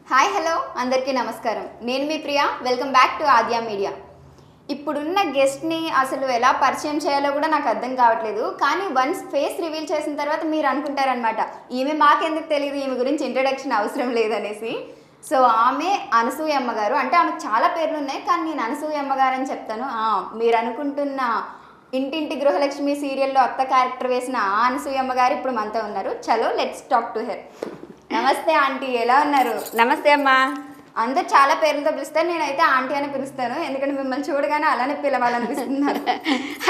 Hi hello అందరికీ నమస్కారం. నేను మీ Priya. Welcome back to Aadya media. ఇప్పుడున్న గెస్ట్ని అసలు ఎలా పరిచయం చేయాలో కూడా నాకు అర్థం కావట్లేదు. కానీ వన్స్ ఫేస్ రివీల్ చేసిన తర్వాత మీరు అనుకుంటారనమాట, ఈమె మాకెందుకు తెలియదు, ఈమె గురించి ఇంట్రడక్షన్ అవసరం లేదనేసి. సో ఆమె అనసూయమ్మ గారు. అంటే ఆమెకు చాలా పేర్లు ఉన్నాయి, కానీ నేను అనసూయమ్మ గారు అని చెప్తాను. మీరు అనుకుంటున్న ఇంటింటి గృహలక్ష్మి సీరియల్లో అత్త క్యారెక్టర్ వేసిన ఆ అనసూయమ్మ గారు ఇప్పుడు మనతో ఉన్నారు. చలో లెట్స్ టాక్ టు హెర్. నమస్తే ఆంటీ, ఎలా ఉన్నారు? నమస్తే అమ్మా. అందరు చాలా పేర్లతో పిలుస్తారు, నేనైతే ఆంటీ అని పిలుస్తాను. ఎందుకంటే మిమ్మల్ని చూడగానే అలానే పిలవాలనిపిస్తున్నారు.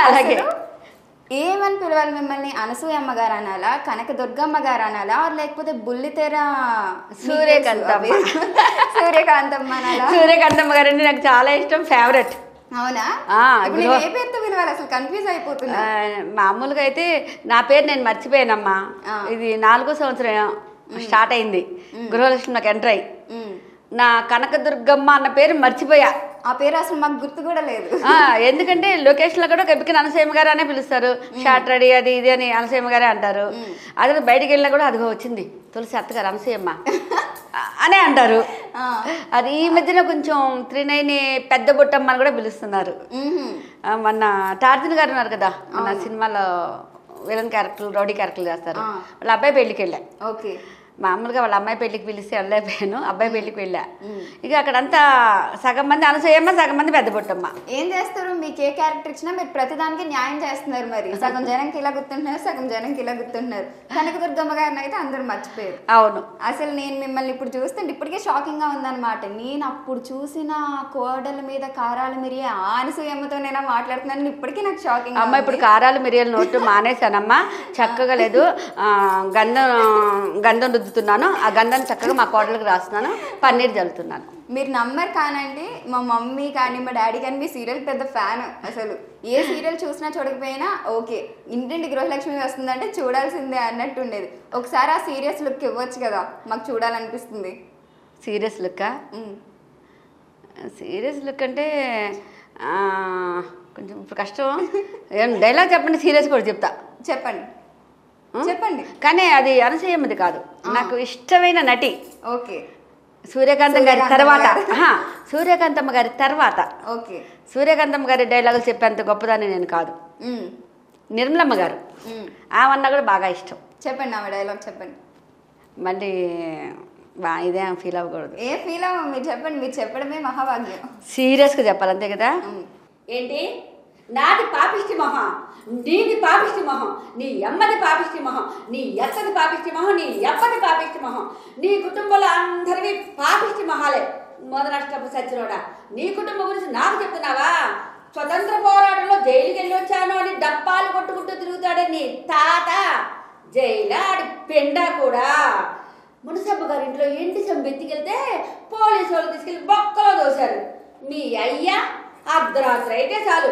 అలాగే ఏమని పిలవాలి మిమ్మల్ని? అనసూయమ్మ గారు అనాలా, కనకదుర్గమ్మ గారు అనాలా, లేకపోతే బుల్లితెర సూర్యకాంతమ్మ సూర్యకాంతమ్మ అనాలా? సూర్యకాంతమ్మ గారు అంటే నాకు చాలా ఇష్టం, ఫేవరెట్. అవునా? ఇప్పుడు నేను ఏ పేరుతో పిలవాలి అసలు కన్ఫ్యూజ్ అయిపోతున్నా. మామూలుగా అయితే నా పేరు నేను మర్చిపోయానమ్మా. ఇది 4వ సంవత్సరం స్టార్ట్ అయింది గృహలక్ష్మి నాకు ఎంటర్ అయ్యి. నా కనకదుర్గమ్మ అన్న పేరు మర్చిపోయా. ఆ పేరు అసలు మాకు గుర్తు కూడా లేదు. ఎందుకంటే లొకేషన్ లో కూడా గబ్బికిన అనసూయమ్మ గారు అనే పిలుస్తారు. షార్ట్ రెడీ అది ఇది అని అనసూయమ్మ గారే అంటారు. అదే బయటికి వెళ్ళినా కూడా అదిగో వచ్చింది తులసి అత్తగారు అనసూయమ్మ అనే అంటారు. అది ఈ మధ్యన కొంచెం త్రినైని పెద్ద బుట్టమ్మ అని కూడా పిలుస్తున్నారు. మొన్న టార్జన్ గారు ఉన్నారు కదా, మన సినిమాలో విలన్ క్యారెక్టర్ రౌడీ క్యారెక్టర్లు చేస్తారు. వాళ్ళ అబ్బాయి పెళ్లికి వెళ్ళా. ఓకే. మామూలుగా వాళ్ళ అమ్మాయి పెళ్లికి పిలిస్తే వెళ్ళలేకపోయాను, అబ్బాయి పెళ్లికి వెళ్ళా. ఇక అక్కడంతా సగం మంది అనసూయమ్మ, సగం మంది పెద్ద బుట్టమ్మ. ఏం చేస్తారు? మీకు ఏ క్యారెక్టర్ ఇచ్చినా మీరు ప్రతిదానికి న్యాయం చేస్తున్నారు. మరి సగం జనంకి ఇలా గుర్తుంటున్నారు, సగం జనంకి ఇలా గుర్తుంటున్నారు. కనకదుర్గమ్మ గారిని అయితే అందరూ మర్చిపోయారు. అవును. అసలు నేను మిమ్మల్ని ఇప్పుడు చూస్తుంటే ఇప్పటికే షాకింగ్ గా ఉందన్నమాట. నేను అప్పుడు చూసిన కోడల మీద కారాలు మిరియే ఆ అనసూయమ్మతోనైనా మాట్లాడుతున్నాను, ఇప్పటికీ నాకు షాకింగ్. అమ్మ ఇప్పుడు కారాలు మిరియాల నోటు మానేశానమ్మా, చక్కగా లేదు. గంధం రుద్దుతున్నాను, ఆ గంధాన్ని చక్కగా మా కోడలకు రాస్తున్నాను, పన్నీర్ జల్లుతున్నాను. మీరు నమ్మరు కానండి, మా మమ్మీ కానీ మా డాడీ కానీ మీ సీరియల్ పెద్ద ఫ్యాన్. అసలు ఏ సీరియల్ చూసినా చూడకపోయినా ఓకే, ఇంటింటి గృహలక్ష్మి వస్తుందంటే చూడాల్సిందే అన్నట్టు ఉండేది. ఒకసారి ఆ సీరియస్ లుక్ ఇవ్వచ్చు కదా, మాకు చూడాలనిపిస్తుంది. సీరియస్ లుక్కా? సీరియస్ లుక్ అంటే కొంచెం ఇప్పుడు కష్టం. డైలాగ్ చెప్పండి, సీరియస్ కూడా చెప్తా. చెప్పండి చెప్పండి. కానీ అది అనసూయమ్మది కాదు, నాకు ఇష్టమైన నటి. ఓకే. సూర్యకాంతం గారి తర్వాత, సూర్యకాంతమ్మ గారి తర్వాత. ఓకే. సూర్యకాంతమ్మ గారి డైలాగులు చెప్పేంత గొప్పదాన్ని నేను కాదు. నిర్మలమ్మ గారు, ఆమెన్నా కూడా బాగా ఇష్టం. చెప్పండి, ఆమె డైలాగ్ చెప్పండి. మళ్ళీ ఇదే ఫీల్ అవ్వకూడదు. ఏ ఫీల్ అవ్వ, మీరు చెప్పండి. మీరు చెప్పడమే మహాభాగ్యం. సీరియస్గా చెప్పాలి, అంతే కదా. ఏంటి? నాది పాపిష్టి మొహం, నీది పాపిష్టి మొహం, నీ అమ్మది పాపిష్టి మొహం, నీ ఎత్తది పాపిష్టి మొహం, నీ ఎప్పది పాపిష్టి మొహం, నీ కుటుంబంలో అందరివి పాపిష్టి మొహాలే. మొదలష్టపు సచ్చినోడా, నీ కుటుంబం గురించి నాకు చెప్తున్నావా? స్వతంత్ర పోరాటంలో జైలుకి వెళ్ళి వచ్చాను అని డప్పాలు కొట్టుకుంటూ తిరుగుతాడే నీ తాత. జైలాడి పెండా కూడా. మునసబ్బ గారింట్లో ఎండి సొమ్ము ఎత్తికెళ్తే పోలీసు వాళ్ళు తీసుకెళ్ళి బొక్కలో దోశారు. మీ అయ్యా అర్ధరాత్రి అయితే చాలు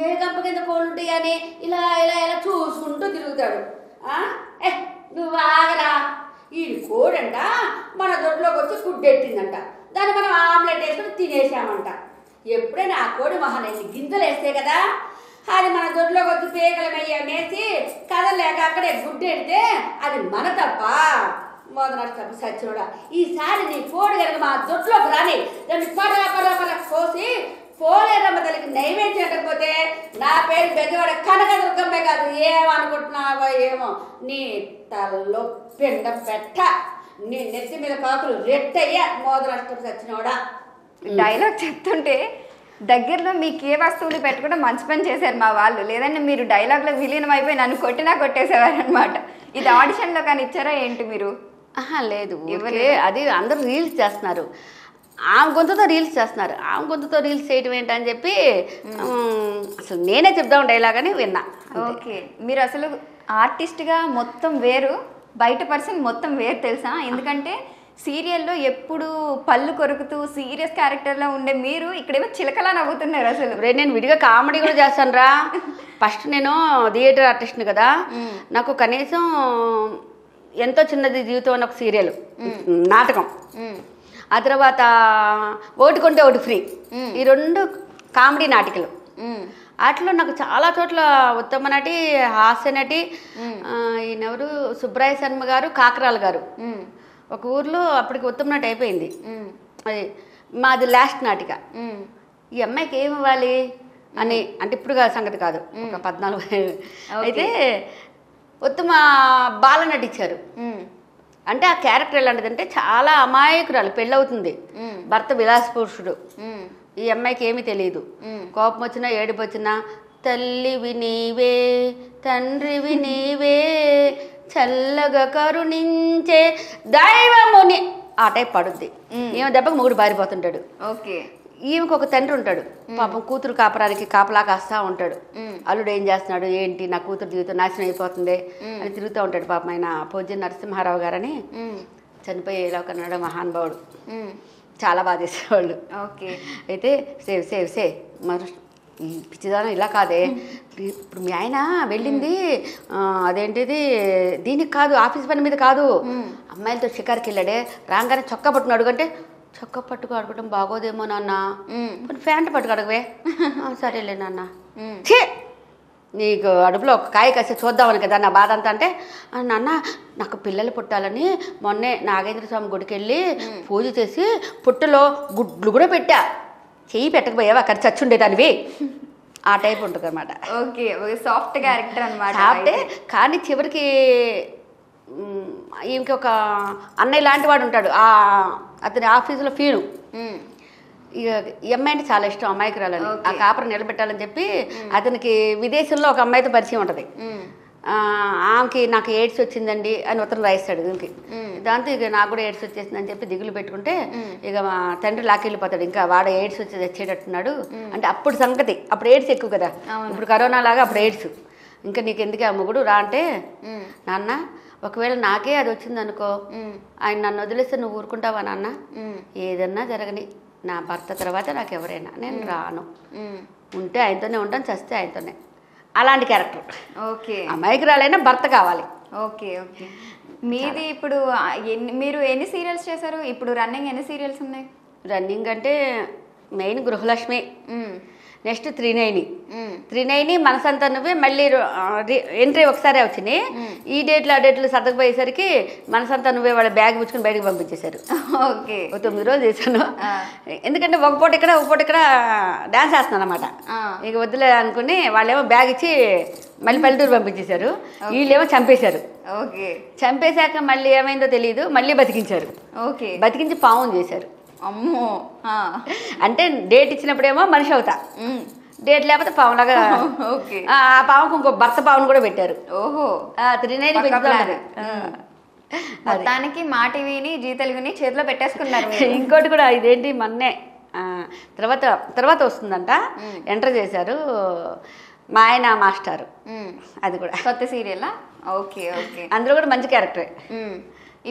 ఏ గంప కింద కోలుంటాయి అని ఇలా ఇలా ఇలా చూసుకుంటూ తిరుగుతాడు. నువ్వు ఆగరా, ఈ కోడంట మన దొడ్లోకి వచ్చి గుడ్డెట్టిందంట, దాన్ని మనం ఆమ్లెట్ వేసుకుని తినేసామంట. ఎప్పుడైనా ఆ కోడి మహానేసి గింజలు వేస్తే కదా, అది మన దొడ్లోకి వచ్చి పేకల మెయ్య మేసి కదలేక అక్కడే గుడ్డెడితే అది మన తప్ప. మొదలష్టపు సచ్చినోడా, ఈసారి నీ కోడి కనుక మా దొడ్లోకి రాని, దాన్ని పరా పరా పరా కోసి పోలేరమ్మ తల్లికి నైవేద్యం చేయకపోతే నా పేరు బెజవాడ కనకదుర్గమ్మే కాదు. ఏమనుకుంటున్నావో ఏమో, నీ తలలో పిండ పెట్ట, నీ నెత్తి మీద కాకులు రెట్టయ్యా మోదరాష్ట్రం చచ్చినోడా. డైలాగ్ చెప్తుంటే దగ్గరలో మీకు ఏ వస్తువులు పెట్టకుండా మంచి పని చేశారు మా వాళ్ళు. లేదంటే మీరు డైలాగ్లో విలీనం అయిపోయి నన్ను కొట్టినా కొట్టేసేవారు అనమాట. ఇది ఆడిషన్లో కానీ ఇచ్చారా ఏంటి మీరు? లేదు, అది అందరూ రీల్స్ చేస్తున్నారు, ఆమె గొంతుతో రీల్స్ చేస్తున్నారు. ఆమె గొంతుతో రీల్స్ చేయటం ఏంటని చెప్పి అసలు నేనే చెప్దాం డైలాగ్ అని విన్నా. ఓకే. మీరు అసలు ఆర్టిస్ట్గా మొత్తం వేరు, బయట పర్సన్ మొత్తం వేరు తెలుసా? ఎందుకంటే సీరియల్లో ఎప్పుడు పళ్ళు కొరుకుతూ సీరియస్ క్యారెక్టర్లో ఉండే మీరు ఇక్కడేమో చిలకలా నవ్వుతున్నారు. అసలు నేను విడిగా కామెడీ కూడా చేస్తాను రా. ఫస్ట్ నేను థియేటర్ ఆర్టిస్ట్ని కదా, నాకు కనీసం ఎంతో చిన్నది జీవితం అని ఒక సీరియల్ నాటకం, ఆ తర్వాత ఒకటి కొంటే ఒకటి ఫ్రీ, ఈ 2 కామెడీ నాటికలు. వాటిలో నాకు చాలా చోట్ల ఉత్తమ నటి, హాస్య నటి, ఈయనెవరు సుబ్రాయ శర్మ గారు, కాకరాల గారు ఒక ఊర్లో అప్పటికి ఉత్తమ నటి అయిపోయింది. అది మాది లాస్ట్ నాటిక. ఈ అమ్మాయికి ఏమి ఇవ్వాలి అని, అంటే ఇప్పుడు సంగతి కాదు, ఒక 14 అయితే ఉత్తమ బాల నటించారు. అంటే ఆ క్యారెక్టర్ ఎలాంటిదంటే చాలా అమాయకురాలు, పెళ్ళవుతుంది, భర్త విలాస పురుషుడు, ఈ అమ్మాయికి ఏమీ తెలియదు. కోపం వచ్చినా ఏడుపు వచ్చినా తల్లివి నీవే తండ్రివి నీవే చల్లగా కరుణించే దైవముని ఆ టైప్ పడుద్ది. ఏమో దెబ్బకు మొగుడు బారిపోతుంటాడు. ఓకే. ఈమెకు ఒక తండ్రి ఉంటాడు, పాపం కూతురు కాపరానికి కాపలా కాస్తా ఉంటాడు. అల్లుడు ఏం చేస్తున్నాడు ఏంటి, నా కూతురు జీవితం నాశనం అయిపోతుంది అని తిరుగుతూ ఉంటాడు. పాపం ఆయన పూజ్య నరసింహారావు గారని చనిపోయేలా కన్నాడు మహానుభావుడు, చాలా బాగా చేసేవాళ్ళు. ఓకే. అయితే సేవ్ సేవ్ సే మరి ఈ పిచ్చిదానం ఇలా కాదే, ఇప్పుడు మీ ఆయన వెళ్ళింది అదేంటిది దీనికి కాదు, ఆఫీస్ పని మీద కాదు, అమ్మాయిలతో షికార్కి వెళ్ళాడే, రాగానే చొక్కా పట్టుకుని అడుగంటే చొక్కా పట్టుకు అడగటం బాగోదేమో నాన్న, ప్యాంట్ పట్టుకు అడగవే, సరేలే నాన్న, ఛే నీకు అడుపులో ఒక కాయ కసి చూద్దామని కదా నా బాధ అంతా. అంటే నాన్న నాకు పిల్లలు పుట్టాలని మొన్నే నాగేంద్ర స్వామి గుడికి వెళ్ళి పూజ చేసి పుట్టలో గుడ్లు కూడా పెట్టా, చెయ్యి పెట్టకపోయావా అక్కడ చచ్చుండేదానివి, ఆ టైప్ ఉంటుంది అనమాట. ఓకే. సాఫ్ట్ క్యారెక్టర్ అనమాట. సాఫ్టే కానీ చివరికి ఈమెకి ఒక అన్నయ్య లాంటి వాడు ఉంటాడు, అతని ఆఫీసులో ఫీను. ఇక ఈ అమ్మాయి అంటే చాలా ఇష్టం, అమ్మాయికురాలని, ఆ కాపురం నిలబెట్టాలని చెప్పి అతనికి విదేశంలో ఒక అమ్మాయితో పరిచయం ఉంటుంది. ఆమెకి నాకు ఎయిడ్స్ వచ్చిందండి అని ఉత్తరం రాయిస్తాడు దీనికి. దాంతో ఇక నాకు కూడా ఎయిడ్స్ వచ్చేసిందని చెప్పి దిగులు పెట్టుకుంటే ఇక మా తండ్రి లాకెళ్ళిపోతాడు, ఇంకా వాడు ఎయిడ్స్ వచ్చి వచ్చేటట్టున్నాడు. అంటే అప్పుడు సంగతి, అప్పుడు ఎయిడ్స్ ఎక్కువ కదా, ఇప్పుడు కరోనా లాగా అప్పుడు ఎయిడ్స్. ఇంకా నీకు ఎందుకు ఆ మొగుడు రా అంటే, నాన్న ఒకవేళ నాకే అది వచ్చింది అనుకో, ఆయన నన్ను వదిలేస్తే నువ్వు ఊరుకుంటావా నాన్న, ఏదన్నా జరగని నా భర్త తర్వాత నాకు ఎవరైనా నేను రాను, ఉంటే ఆయనతోనే ఉంటాను, చస్తే ఆయనతోనే, అలాంటి క్యారెక్టర్. ఓకే. అమాయకురాలైనా భర్త కావాలి. ఓకే. ఓకే. మీది ఇప్పుడు మీరు ఎన్ని సీరియల్స్ చేశారు? ఇప్పుడు రన్నింగ్ ఎన్ని సీరియల్స్ ఉన్నాయి? రన్నింగ్ అంటే మెయిన్ గృహలక్ష్మి, నెక్స్ట్ త్రినైని మనసంతా నువ్వే, మళ్ళీ ఎంట్రీ ఒకసారి వచ్చినాయి. ఈ డేట్లు ఆ డేట్లు సర్దకపోయేసరికి మనసంతా నువ్వే వాళ్ళ బ్యాగ్ పుచ్చుకుని బయటకు పంపించేశారు. ఓకే. 9 రోజులు చేశాను, ఎందుకంటే ఒక పూట ఇక్కడ డాన్స్ వేస్తున్నాను అనమాట. ఇక వద్దులే అనుకుని వాళ్ళేమో బ్యాగ్ ఇచ్చి మళ్ళీ పల్లెటూరు పంపించేశారు, వీళ్ళేమో చంపేశారు. ఓకే. చంపేశాక మళ్ళీ ఏమైందో తెలియదు, మళ్ళీ బతికించారు. ఓకే. బతికించి పావం చేశారు. అమ్మో. అంటే డేట్ ఇచ్చినప్పుడేమో మనిషి అవుతా, డేట్ లేకపోతే పావులాగా. ఆ పావుకు ఇంకో భర్త పావును కూడా పెట్టారు. ఓహో. 3 పెంచుతారు. మొత్తానికి మా టీవీని జీ తెలుగుని చేతిలో పెట్టేసుకున్నారు. ఇంకోటి కూడా ఇదేంటి మొన్నే తర్వాత వస్తుందంట, ఎంటర్ చేశారు మా ఆయన మాస్టారు, అది కూడా కొత్త సీరియలా? ఓకే. ఓకే. అందులో కూడా మంచి క్యారెక్టరే.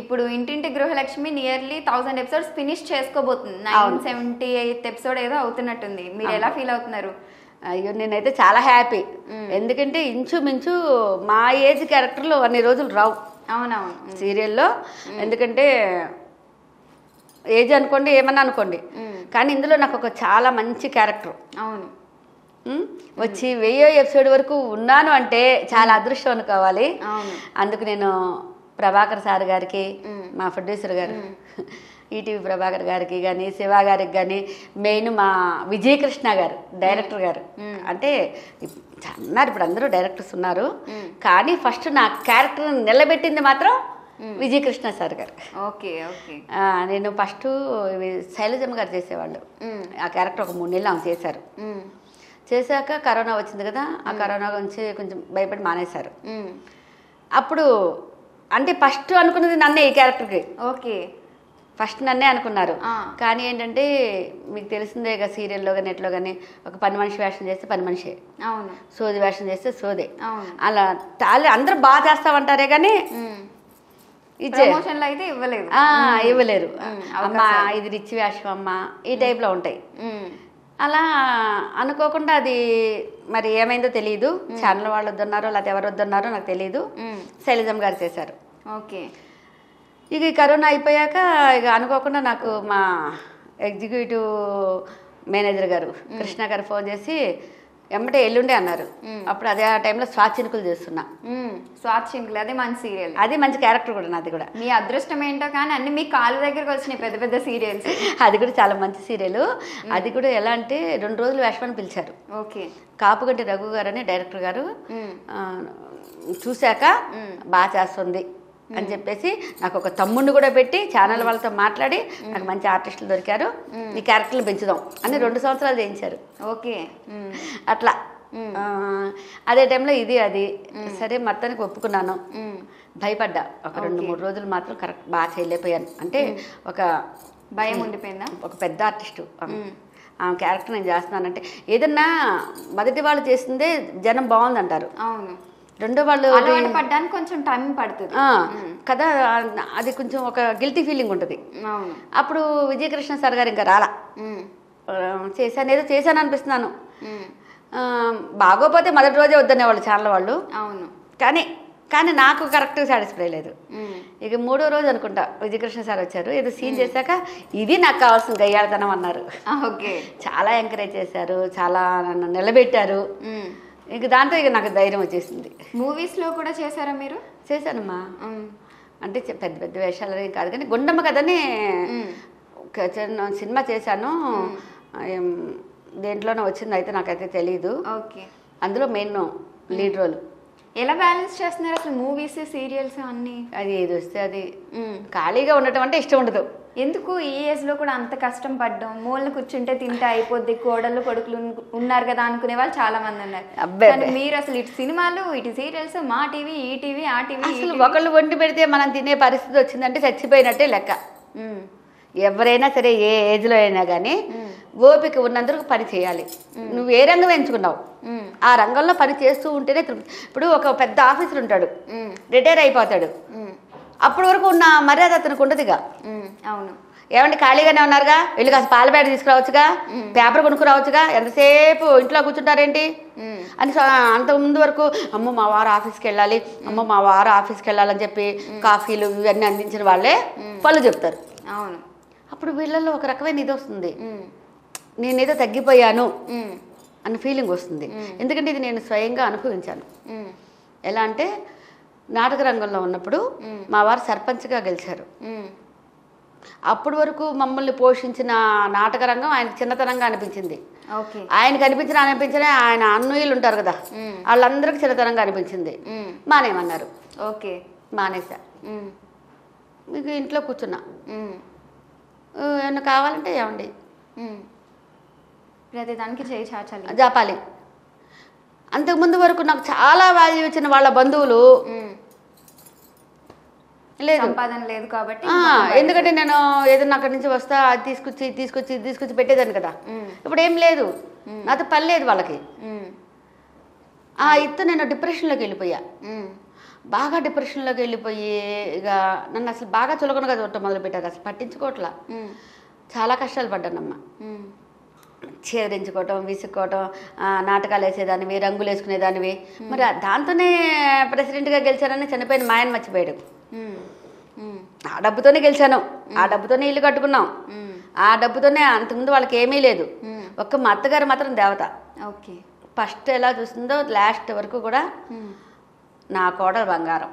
ఇప్పుడు Intinti Gruhalakshmi nearly 1000 episodes finish చేసుకోబోతుంది. 978th ఎపిసోడ్ ఏదో అవుతున్నట్టుంది. మీరు ఎలా ఫీల్ అవుతున్నారు? అయ్యో నేనైతే చాలా హ్యాపీ, ఎందుకంటే ఇంచుమించు మా ఏజ్ క్యారెక్టర్లు అన్ని రోజులు రావు. అవునవును. సీరియల్లో ఎందుకంటే ఏజ్ అనుకోండి ఏమన్నా అనుకోండి, కానీ ఇందులో నాకు ఒక చాలా మంచి క్యారెక్టర్. అవును. వచ్చి 1000వ ఎపిసోడ్ వరకు ఉన్నాను అంటే చాలా అదృష్టం అనుకోవాలి. అందుకు నేను ప్రభాకర్ సార్ గారికి, మా ప్రొడ్యూసర్ గారు ఈటీవీ ప్రభాకర్ గారికి కానీ, శివ గారికి కానీ, మెయిన్ మా విజయకృష్ణ గారు డైరెక్టర్ గారు, అంటే అన్నారు ఇప్పుడు అందరూ డైరెక్టర్స్ ఉన్నారు, కానీ ఫస్ట్ నా క్యారెక్టర్ నిలబెట్టింది మాత్రం విజయకృష్ణ సార్ గారు. ఓకే. ఓకే. నేను ఫస్ట్ శైలజమ్మ గారు చేసేవాళ్ళు, ఆ క్యారెక్టర్ ఒక 3 నెలలు ఆమె చేశారు. చేశాక కరోనా వచ్చింది కదా, ఆ కరోనా గురించి కొంచెం భయపడి మానేశారు. అప్పుడు అంటే ఫస్ట్ అనుకున్నది నన్నే ఈ క్యారెక్టర్కి. ఓకే. ఫస్ట్ నన్నే అనుకున్నారు, కానీ ఏంటంటే మీకు తెలిసిందే కదా సీరియల్లో కానీ నెట్లో కానీ, ఒక పని మనిషి వేషం చేస్తే పని మనిషే, సోది వేషం చేస్తే సోదే, అలా అందరూ బాగా చేస్తామంటారే కానీ అయితే ఇవ్వలేరు. అమ్మా ఇది రిచ్ వేషం అమ్మా ఈ టైప్లో ఉంటాయి. అలా అనుకోకుండా అది మరి ఏమైందో తెలియదు, ఛానల్ వాళ్ళు వద్దన్నారో లేకపోతే ఎవరు వద్దన్నారో నాకు తెలియదు, శైలజమ్మ గారు చేశారు. ఓకే. ఇక ఈ కరోనా అయిపోయాక ఇక అనుకోకుండా నాకు మా ఎగ్జిక్యూటివ్ మేనేజర్ గారు కృష్ణ గారు ఫోన్ చేసి, ఎమ్మటే ఎల్లుండే అన్నారు. అప్పుడు అదే ఆ టైంలో స్వాచినుకులు చేస్తున్నా. స్వాచ్చింకులు అదే మంచి సీరియల్, అది మంచి క్యారెక్టర్ కూడా నాది కూడా. మీ అదృష్టం ఏంటో కానీ అన్ని మీ కాళ్ళ దగ్గరకు వచ్చినాయి పెద్ద పెద్ద సీరియల్స్. అది కూడా చాలా మంచి సీరియల్. అది కూడా ఎలా అంటే 2 రోజులు వేషమని పిలిచారు. ఓకే. కాపుగంటి రఘు గారు అని డైరెక్టర్ గారు చూశాక బాగా చేస్తుంది అని చెప్పేసి నాకు ఒక తమ్ముడిని కూడా పెట్టి ఛానల్ వాళ్ళతో మాట్లాడి నాకు మంచి ఆర్టిస్టులు దొరికారు, ఈ క్యారెక్టర్లు పెంచుదాం అని 2 సంవత్సరాలు చేయించారు. ఓకే. అట్లా అదే టైంలో ఇది అది సరే మొత్తానికి ఒప్పుకున్నాను. భయపడ్డా ఒక 2-3 రోజులు మాత్రం కరెక్ట్ బాగా చేయలేకపోయాను. అంటే ఒక భయం ఉండిపోయిందా? ఒక పెద్ద ఆర్టిస్టు ఆమె క్యారెక్టర్ నేను చేస్తున్నానంటే ఏదన్నా మొదటి వాళ్ళు చేసిందే జనం బాగుందంటారు. అవును. రెండో వాళ్ళు పడ్డానికి కొంచెం టైం పడుతుంది కదా, అది కొంచెం ఒక గిల్టీ ఫీలింగ్ ఉంటుంది. అవును. అప్పుడు విజయకృష్ణ సార్ గారు ఇంకా రాలా, చేశాను ఏదో చేశాను అనిపిస్తున్నాను. బాగోపోతే మొదటి రోజే వద్దనేవాళ్ళు ఛానల్ వాళ్ళు. అవును. కానీ నాకు కరెక్ట్గా సాటిస్ఫై లేదు. ఇక 3వ రోజు అనుకుంటా విజయకృష్ణ సార్ వచ్చారు. ఏదో సీన్ చేశాక ఇది నాకు కావాల్సిన గయ్యాళతనం అన్నారు. ఓకే. చాలా ఎంకరేజ్ చేశారు, చాలా నన్ను నిలబెట్టారు. ఇక దాంతో ఇక నాకు ధైర్యం వచ్చేసింది. మూవీస్లో కూడా చేశారా మీరు? చేశానమ్మా. అంటే పెద్ద పెద్ద వేషాలు కాదు కానీ గుండమ్మ కథని సినిమా చేశాను. దేంట్లోనే వచ్చింది అయితే నాకైతే తెలీదు. ఓకే. అందులో మెయిన్ లీడ్ రోల్. ఎలా బ్యాలెన్స్ చేస్తున్నారు అసలు మూవీస్ సీరియల్స్ అన్ని? అది ఏది వస్తే అది. ఖాళీగా ఉండటం అంటే ఇష్టం ఉండదు. ఎందుకు ఈ ఏజ్ లో కూడా అంత కష్టం పడ్డం? మూలను కూర్చుంటే తింటే అయిపోద్ది, కోడళ్ళు కొడుకులు ఉన్నారు కదా అనుకునే వాళ్ళు చాలా మంది ఉన్నారు. కానీ మీరు అసలు ఇటు సినిమాలు ఇటు సీరియల్స్, మా టీవీ ఈ టీవీ ఆ టీవీ. అసలు ఒకళ్ళు వండి పెడితే మనం తినే పరిస్థితి వచ్చిందంటే చచ్చిపోయినట్టే లెక్క. ఎవరైనా సరే ఏ ఏజ్లో అయినా కానీ ఓపిక ఉన్నందుకు పని చేయాలి. నువ్వు ఏ రంగం ఎంచుకున్నావు ఆ రంగంలో పని చేస్తూ ఉంటేనే తృప్తి. ఇప్పుడు ఒక పెద్ద ఆఫీసర్ ఉంటాడు, రిటైర్ అయిపోతాడు, అప్పటి వరకు ఉన్న మర్యాద అతనికి ఉండదుగా. అవును. ఏమంటే ఖాళీగానే ఉన్నారుగా, వెళ్ళి కాస్త పాల ప్యాకెట్ తీసుకురావచ్చుగా, పేపర్ కొనుక్కురావచ్చుగా, ఎంతసేపు ఇంట్లో కూర్చుంటారేంటి అని. అంత ముందు వరకు అమ్మో మా వారు ఆఫీస్కి వెళ్ళాలి, అమ్మో మా వారు ఆఫీస్కి వెళ్ళాలని చెప్పి కాఫీలు ఇవన్నీ అందించిన వాళ్ళే పళ్ళు చెప్తారు. అవును. అప్పుడు వీళ్ళల్లో ఒక రకమైన ఇది వస్తుంది, నేనేదో తగ్గిపోయాను అన్న ఫీలింగ్ వస్తుంది. ఎందుకంటే ఇది నేను స్వయంగా అనుభవించాను. ఎలా అంటే నాటక రంగంలో ఉన్నప్పుడు మా వారు సర్పంచ్గా గెలిచారు. అప్పటి వరకు మమ్మల్ని పోషించిన నాటక రంగం ఆయనకు చిన్నతనంగా అనిపించింది. ఆయనకు అనిపించిన ఆయన అన్నయ్యలు ఉంటారు కదా, వాళ్ళందరికీ చిన్నతనంగా అనిపించింది. మానేమన్నారు. ఓకే. మానేసా. మీకు ఇంట్లో కూర్చున్నా, ఏమన్నా కావాలంటే ఏమండి ప్రతిదానికి చేయి చాచాలి, జాపాలి. అంతకుముందు వరకు నాకు చాలా వాల్యూ ఇచ్చిన వాళ్ళ బంధువులు లేదు, సంపాదన లేదు కాబట్టి. ఎందుకంటే నేను ఏదైనా అక్కడి నుంచి వస్తా అది తీసుకొచ్చి పెట్టేదాన్ని కదా. ఇప్పుడు ఏం లేదు, నాతో పని లేదు వాళ్ళకి. ఇత్తు నేను డిప్రెషన్లోకి వెళ్ళిపోయా. బాగా డిప్రెషన్లోకి వెళ్ళిపోయి ఇక నన్ను అసలు బాగా చులకనగా చూడటం మొదలుపెట్టారు. అసలు పట్టించుకోవట్లా. చాలా కష్టాలు పడ్డానమ్మా. చేదరించుకోవటం, విసుక్కోవటం, నాటకాలు వేసేదానివి, రంగులు వేసుకునేదానివి. మరి దాంతోనే ప్రెసిడెంట్గా గెలిచానని చనిపోయిన మాయను మర్చిపోయాడు. ఆ డబ్బుతోనే గెలిచాను, ఆ డబ్బుతోనే ఇల్లు కట్టుకున్నాం, ఆ డబ్బుతోనే. అంతకుముందు వాళ్ళకి ఏమీ లేదు. ఒక్క మా అత్తగారు మాత్రం దేవత. ఓకే. ఫస్ట్ ఎలా చూస్తుందో లాస్ట్ వరకు కూడా నా కోడలు బంగారం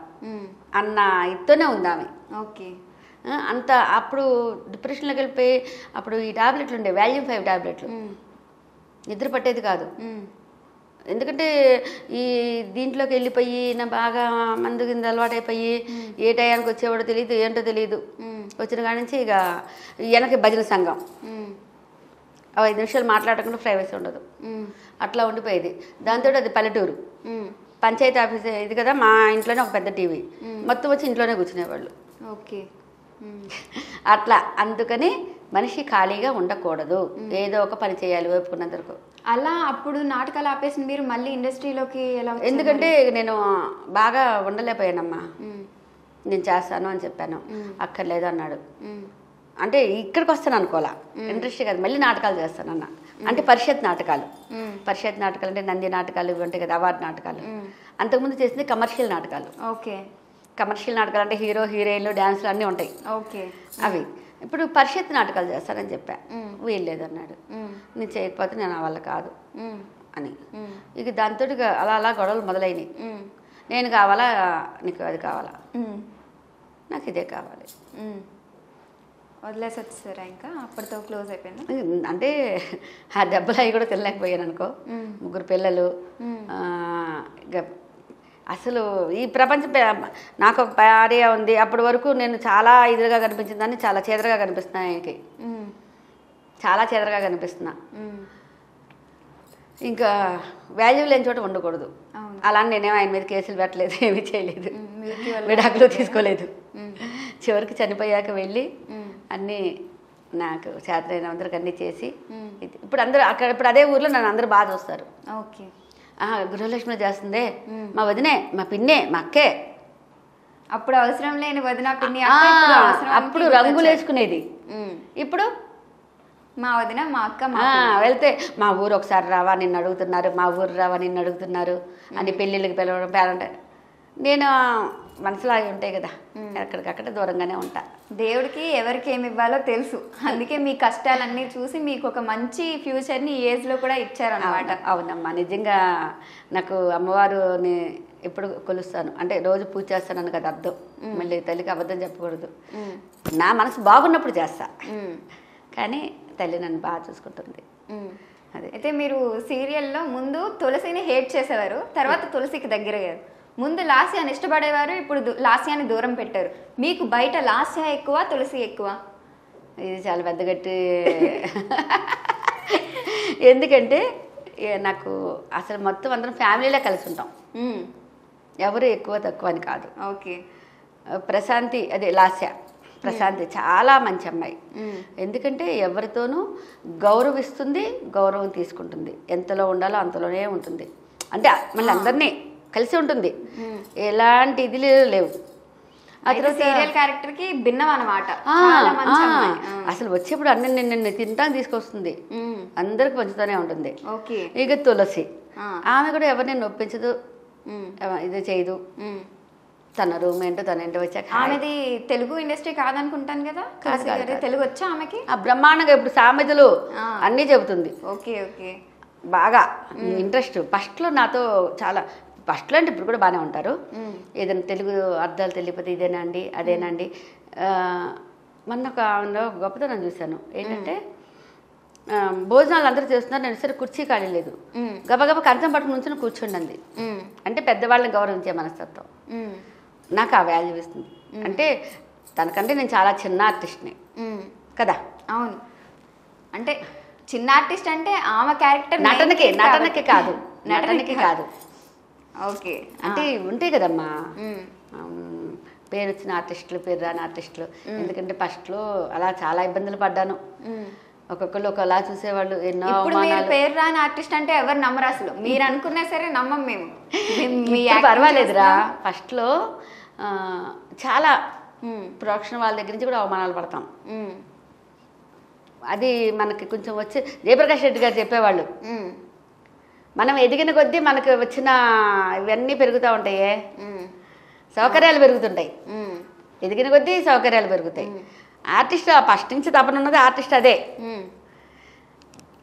అన్న ఇత్తోనే ఉంది ఆమె. ఓకే. అంత అప్పుడు డిప్రెషన్లోకి వెళ్ళిపోయి అప్పుడు ఈ టాబ్లెట్లు ఉండే వాల్యూమ్ 5 టాబ్లెట్లు, నిద్ర పట్టేది కాదు. ఎందుకంటే ఈ దీంట్లోకి వెళ్ళిపోయి నా బాగా మందు కింద అలవాటైపోయి ఏ టయానికి వచ్చేవాడో తెలియదు, ఏంటో తెలియదు. వచ్చిన కాడి నుంచి ఇక వెనక భజన సంఘం, 5 నిమిషాలు మాట్లాడకుండా ప్రైవసీ ఉండదు, అట్లా ఉండిపోయేది. దాంతో అది పల్లెటూరు, పంచాయతీ ఆఫీస్ ఇది కదా. మా ఇంట్లోనే ఒక పెద్ద టీవీ, మొత్తం వచ్చి ఇంట్లోనే కూర్చునేవాళ్ళు. ఓకే. అట్లా అందుకని మనిషి ఖాళీగా ఉండకూడదు, ఏదో ఒక పని చేయాలి ఓపుకున్నంత వరకు. అలా అప్పుడు నాటకాలు ఆపేసి మీరు మళ్ళీ ఇండస్ట్రీలోకి ఎలా? ఎందుకంటే నేను బాగా ఉండలేకపోయానమ్మా. నేను చేస్తాను అని చెప్పాను, అక్కర్లేదు అన్నాడు. అంటే ఇక్కడికి వస్తాను అనుకోవాలా, ఇండస్ట్రీ కాదు, మళ్ళీ నాటకాలు చేస్తానన్న. అంటే పరిషత్ నాటకాలు అంటే నంది నాటకాలు ఇవి ఉంటాయి కదా, అవార్డు నాటకాలు. అంతకుముందు చేసింది కమర్షియల్ నాటకాలు. ఓకే. కమర్షియల్ నాటకాలు అంటే హీరో హీరోయిన్లు డ్యాన్స్లు అన్నీ ఉంటాయి. ఓకే. అవి ఇప్పుడు పరిషత్ నాటకాలు చేస్తానని చెప్పా, వీల్లేదన్నాడు. నేను చేయకపోతే నేను నా వల్ల కాదు అని. ఇక దాంతో అలా అలా గొడవలు మొదలైనవి. నేను కావాలా, నీకు అది కావాలా, నాకు ఇదే కావాలి. వదిలేసి వచ్చేసారా ఇంకా? అప్పటితో క్లోజ్ అయిపోయింది. అంటే ఆ దెబ్బలు అవి కూడా తినలేకపోయాను అనుకో. 3 పిల్లలు. ఇక అసలు ఈ ప్రపంచం నాకు ఒక భార్య ఉంది. అప్పటి వరకు నేను చాలా ఇదిగా కనిపించిందని చాలా చేదరగా కనిపిస్తున్నా. ఆయనకి చాలా చేదరగా కనిపిస్తున్నా. ఇంకా వాల్యూ లేని చోట ఉండకూడదు. అలా నేనేమో ఆయన మీద కేసులు పెట్టలేదు, ఏమీ చేయలేదు, విడాకులు తీసుకోలేదు. చివరికి చనిపోయాక వెళ్ళి అన్నీ నాకు చేతనైన అందరికి అన్నీ చేసి ఇప్పుడు అందరూ అక్కడ ఇప్పుడు అదే ఊర్లో నన్ను అందరూ బాగా చూస్తారు. ఓకే, గృహలక్ష్మి చేస్తుందే, మా వదినే, మా పిన్నే, మా అక్కే. అప్పుడు అవసరం లేని వదిన పిన్ని అప్పుడు రంగులు వేసుకునేది. ఇప్పుడు మా వదిన మా అక్క వెళ్తే మా ఊరు ఒకసారి రావా నిన్ను అడుగుతున్నారు, మా ఊరు రావా నిన్ను అడుగుతున్నారు అని పెళ్ళిళ్ళకి పిలవడం పేరంటే నేను మనసులో అవి ఉంటాయి కదా, ఎక్కడికక్కడ దూరంగానే ఉంటా. దేవుడికి ఎవరికి ఏమి ఇవ్వాలో తెలుసు, అందుకే మీ కష్టాలన్నీ చూసి మీకు ఒక మంచి ఫ్యూచర్ని ఈ ఏజ్లో కూడా ఇచ్చారన్నమాట. అవునమ్మా, నిజంగా నాకు అమ్మవారుని ఎప్పుడు కొలుస్తాను అంటే రోజు పూజ చేస్తానని కదా అర్థం. మళ్ళీ తల్లికి అబద్ధం చెప్పకూడదు. నా మనసు బాగున్నప్పుడు చేస్తా, కానీ తల్లి నన్ను బాగా చూసుకుంటుంది. అదే అయితే మీరు సీరియల్లో ముందు తులసిని హేట్ చేసేవారు, తర్వాత తులసికి దగ్గరయ్యారు. ముందు లాస్యాన్ని ఇష్టపడేవారు, ఇప్పుడు లాస్యాన్ని దూరం పెట్టారు. మీకు బయట లాస్య ఎక్కువ, తులసి ఎక్కువ? ఇది చాలా పెద్ద గట్టి. ఎందుకంటే నాకు అసలు మొత్తం అందరం ఫ్యామిలీలో కలిసి ఉంటాం, ఎవరు ఎక్కువ తక్కువ అని కాదు. ఓకే, ప్రశాంతి అదే లాస్య ప్రశాంతి చాలా మంచి అమ్మాయి. ఎందుకంటే ఎవరితోనూ గౌరవిస్తుంది, గౌరవం తీసుకుంటుంది, ఎంతలో ఉండాలో అంతలోనే ఉంటుంది. అంటే మళ్ళీ అందరినీ కలిసి ఉంటుంది, ఎలాంటి ఇది లేవు. సీరియల్ క్యారెక్టర్ కి భిన్నం అన్నమాట. అసలు వచ్చేప్పుడు అన్ని నిన్ను తింటాను తీసుకొస్తుంది, అందరికి పంచుతూనే ఉంటుంది. ఓకే, ఇక తులసి ఆమె కూడా ఎవరిని నొప్పించదు, ఇది చేయదు. తన రూమ్ ఏంటో తన ఏంటో వచ్చాక ఆమెది తెలుగు ఇండస్ట్రీ కాదనుకుంటాను కదా, తెలుగు వచ్చా ఆమెకి? బ్రహ్మాండంగా ఇప్పుడు సామెతలు అన్నీ చెబుతుంది. ఓకే ఓకే, బాగా ఇంట్రెస్ట్. ఫస్ట్లో నాతో చాలా, ఫస్ట్లో అంటే ఇప్పుడు కూడా బాగానే ఉంటారు. ఏదైనా తెలుగు అర్థాలు తెలియకపోతే ఇదేనా అండి అదేనా అండి. మొన్న ఒక గొప్పతనం చూశాను ఏంటంటే, భోజనాలు అందరూ చేస్తున్నారు, నేను సరే కుర్చీ ఖాళీ లేదు, గబగబ కంచం పట్టుకుని నుంచి కూర్చుండి. అంటే పెద్దవాళ్ళని గౌరవించే మనస్తత్వం నాకు ఆ వాల్యూ ఇస్తుంది. అంటే తనకంటే నేను చాలా చిన్న ఆర్టిస్ట్ని కదా. అవును, అంటే చిన్న ఆర్టిస్ట్ అంటే ఆమె క్యారెక్టర్ నటనకి కాదు. ఓకే, అంటే ఉంటాయి కదమ్మా పేరు వచ్చిన ఆర్టిస్టులు, పేరు రాని ఆర్టిస్టులు. ఎందుకంటే ఫస్ట్లో అలా చాలా ఇబ్బందులు పడ్డాను. ఒక్కొక్కరు ఒకలా చూసేవాళ్ళు, ఎన్నో. ఇప్పుడు మీరు పేరు రాని ఆర్టిస్ట్ అంటే ఎవరు నమ్మరు అసలు, మీరు అనుకున్నా సరే నమ్మం మేము. పర్వాలేదురా, ఫస్ట్లో చాలా ప్రొడక్షన్ వాళ్ళ దగ్గర నుంచి కూడా అవమానాలు పడతాం. అది మనకి కొంచెం వచ్చి జయప్రకాష్ రెడ్డి గారు చెప్పేవాళ్ళు, మనం ఎదిగిన కొద్దీ మనకు వచ్చిన ఇవన్నీ పెరుగుతూ ఉంటాయే, సౌకర్యాలు పెరుగుతుంటాయి. ఎదిగిన కొద్దీ సౌకర్యాలు పెరుగుతాయి. ఆర్టిస్ట్ ఫస్ట్ నుంచి తపన ఉన్నది ఆర్టిస్ట్ అదే.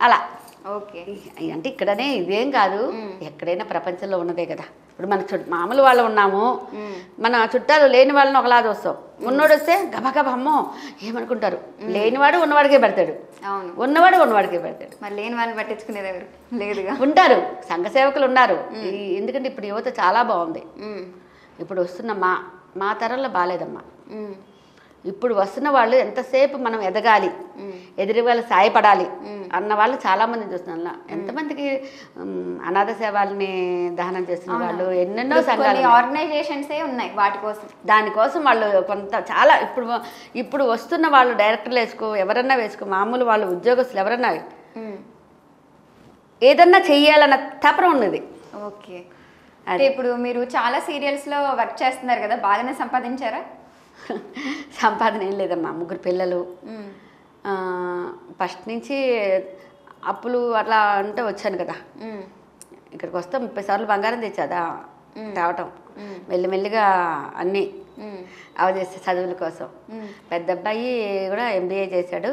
అలా ఓకే, అంటే ఇక్కడనే ఇదేం కాదు, ఎక్కడైనా ప్రపంచంలో ఉన్నదే కదా. ఇప్పుడు మన మామూలు వాళ్ళు ఉన్నాము, మన చుట్టాలు లేని వాళ్ళని ఒకలా చూస్తాం. ఉన్నోడు వస్తే గబగబ అమ్మో ఏమనుకుంటారు. లేనివాడు ఉన్నవాడికే పెడతాడు, ఉన్నవాడు ఉన్నవాడికే పెడతాడు. మరి లేని వాళ్ళని పట్టించుకునేది ఎవరు లేదుగా. ఉంటారు, సంఘ సేవకులు ఉన్నారు. ఎందుకంటే ఇప్పుడు యువత చాలా బాగుంది. ఇప్పుడు వస్తున్న మా తరంలో బాగాలేదమ్మా. ఇప్పుడు వస్తున్న వాళ్ళు ఎంతసేపు మనం ఎదగాలి, ఎదురు వాళ్ళు సాయపడాలి అన్న వాళ్ళు చాలా మంది చూస్తున్నా. ఎంతమందికి అనాథ సేవల్ని దహనం చేస్తున్న వాళ్ళు, ఎన్నెన్నో సంఘాలు, ఆర్గనైజేషన్సే ఉన్నాయి వాటి కోసం. దానికోసం వాళ్ళు కొంత చాలా ఇప్పుడు వస్తున్న వాళ్ళు డైరెక్టర్లు ఎవరన్నా వేసుకో, మామూలు వాళ్ళు ఉద్యోగస్తులు ఎవరన్నా ఏదన్నా చెయ్యాలన్న తపన ఉన్నది. ఓకే, అంటే ఇప్పుడు మీరు చాలా సీరియల్స్లో వర్క్ చేస్తున్నారు కదా, బాగానే సంపాదించారా? సంపాదన ఏం లేదమ్మా, 3 పిల్లలు. ఫస్ట్ నుంచి అప్పులు అట్లా అంటే వచ్చాను కదా. ఇక్కడికి వస్తే 30 సార్లు బంగారం తెచ్చాదా తేవటం. మెల్లిమెల్లిగా అన్నీ అవజేస్తే చదువుల కోసం. పెద్ద అబ్బాయి కూడా MBA చేశాడు,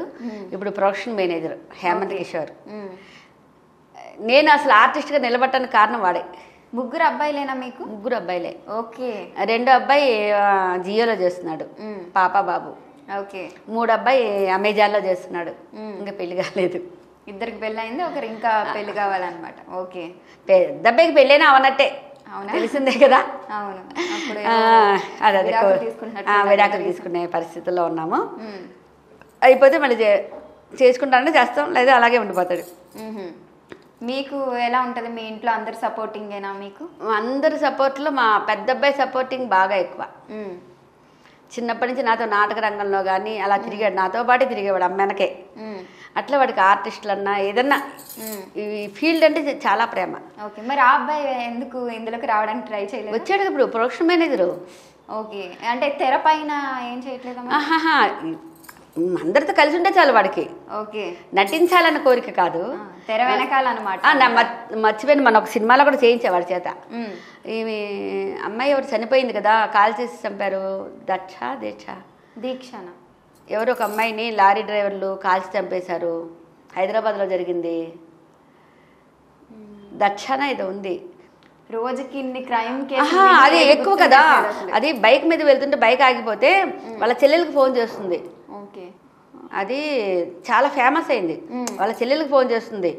ఇప్పుడు ప్రొడక్షన్ మేనేజర్ హేమంత్ కిషోర్. నేను అసలు ఆర్టిస్ట్గా నిలబడటానికి కారణం వాడే. ముగ్గురు అబ్బాయిలేనా మీకు? ముగ్గురు అబ్బాయిలే. ఓకే. రెండో అబ్బాయి జియోలో చేస్తున్నాడు, పాప బాబు. ఓకే. మూడో అబ్బాయి అమెజాన్లో చేస్తున్నాడు, ఇంకా పెళ్లి కాలేదు. ఇద్దరికి పెళ్ళి అయింది, ఒకరు ఇంకా పెళ్లి కావాలన్నమాట. ఓకే. పెద్ద అబ్బాయికి పెళ్ళైనా అవనట్టే, అవునా? తెలిసిందే కదా. అవును. అదే విడాకులు తీసుకునే పరిస్థితుల్లో ఉన్నాము. అయిపోతే మళ్ళీ చేసుకుంటానంటే చేస్తాం, లేదా అలాగే ఉండిపోతాడు. మీకు ఎలా ఉంటుంది? మీ ఇంట్లో అందరు సపోర్టింగేనా మీకు? అందరి సపోర్ట్లో మా పెద్ద అబ్బాయి సపోర్టింగ్ బాగా ఎక్కువ. చిన్నప్పటి నుంచి నాతో నాటక రంగంలో కానీ అలా తిరిగాడు, నాతో పాటే తిరిగేవాడు అమ్మెనకే. అట్లా వాడికి ఆర్టిస్టులు అన్నా ఏదన్నా ఈ ఫీల్డ్ అంటే చాలా ప్రేమ. ఓకే. మరి ఆ అబ్బాయి ఎందుకు ఇందులోకి రావడానికి ట్రై చేయలేదు? వచ్చాడు ఇప్పుడు ప్రొడక్షన్ మేనేజరు. ఓకే. అంటే తెర పైన ఏం చేయట్లేదా? అందరితో కలిసి ఉంటే చాలు వాడికి. ఓకే. నటించాలన్న కోరిక కాదు, తెర వెనకాల అనమాట. మర్చిపోయింది, మన ఒక సినిమాలో కూడా చేయించేవాడి చేత. ఈమె అమ్మాయి ఎవరు చనిపోయింది కదా, కాల్ చేసి చంపారు, దీక్షణ ఎవరు ఒక అమ్మాయిని లారీ డ్రైవర్లు కాల్చి చంపేశారు, హైదరాబాద్లో జరిగింది. దక్షణ ఇది ఉంది. రోజుకి ఇన్ని క్రైమ్ అది ఎక్కువ కదా. అది బైక్ మీద వెళ్తుంటే బైక్ ఆగిపోతే వాళ్ళ చెల్లెలకు ఫోన్ చేస్తుంది. ఓకే. అది చాలా ఫేమస్ అయింది. వాళ్ళ చెల్లెలకు ఫోన్ చేస్తుంది.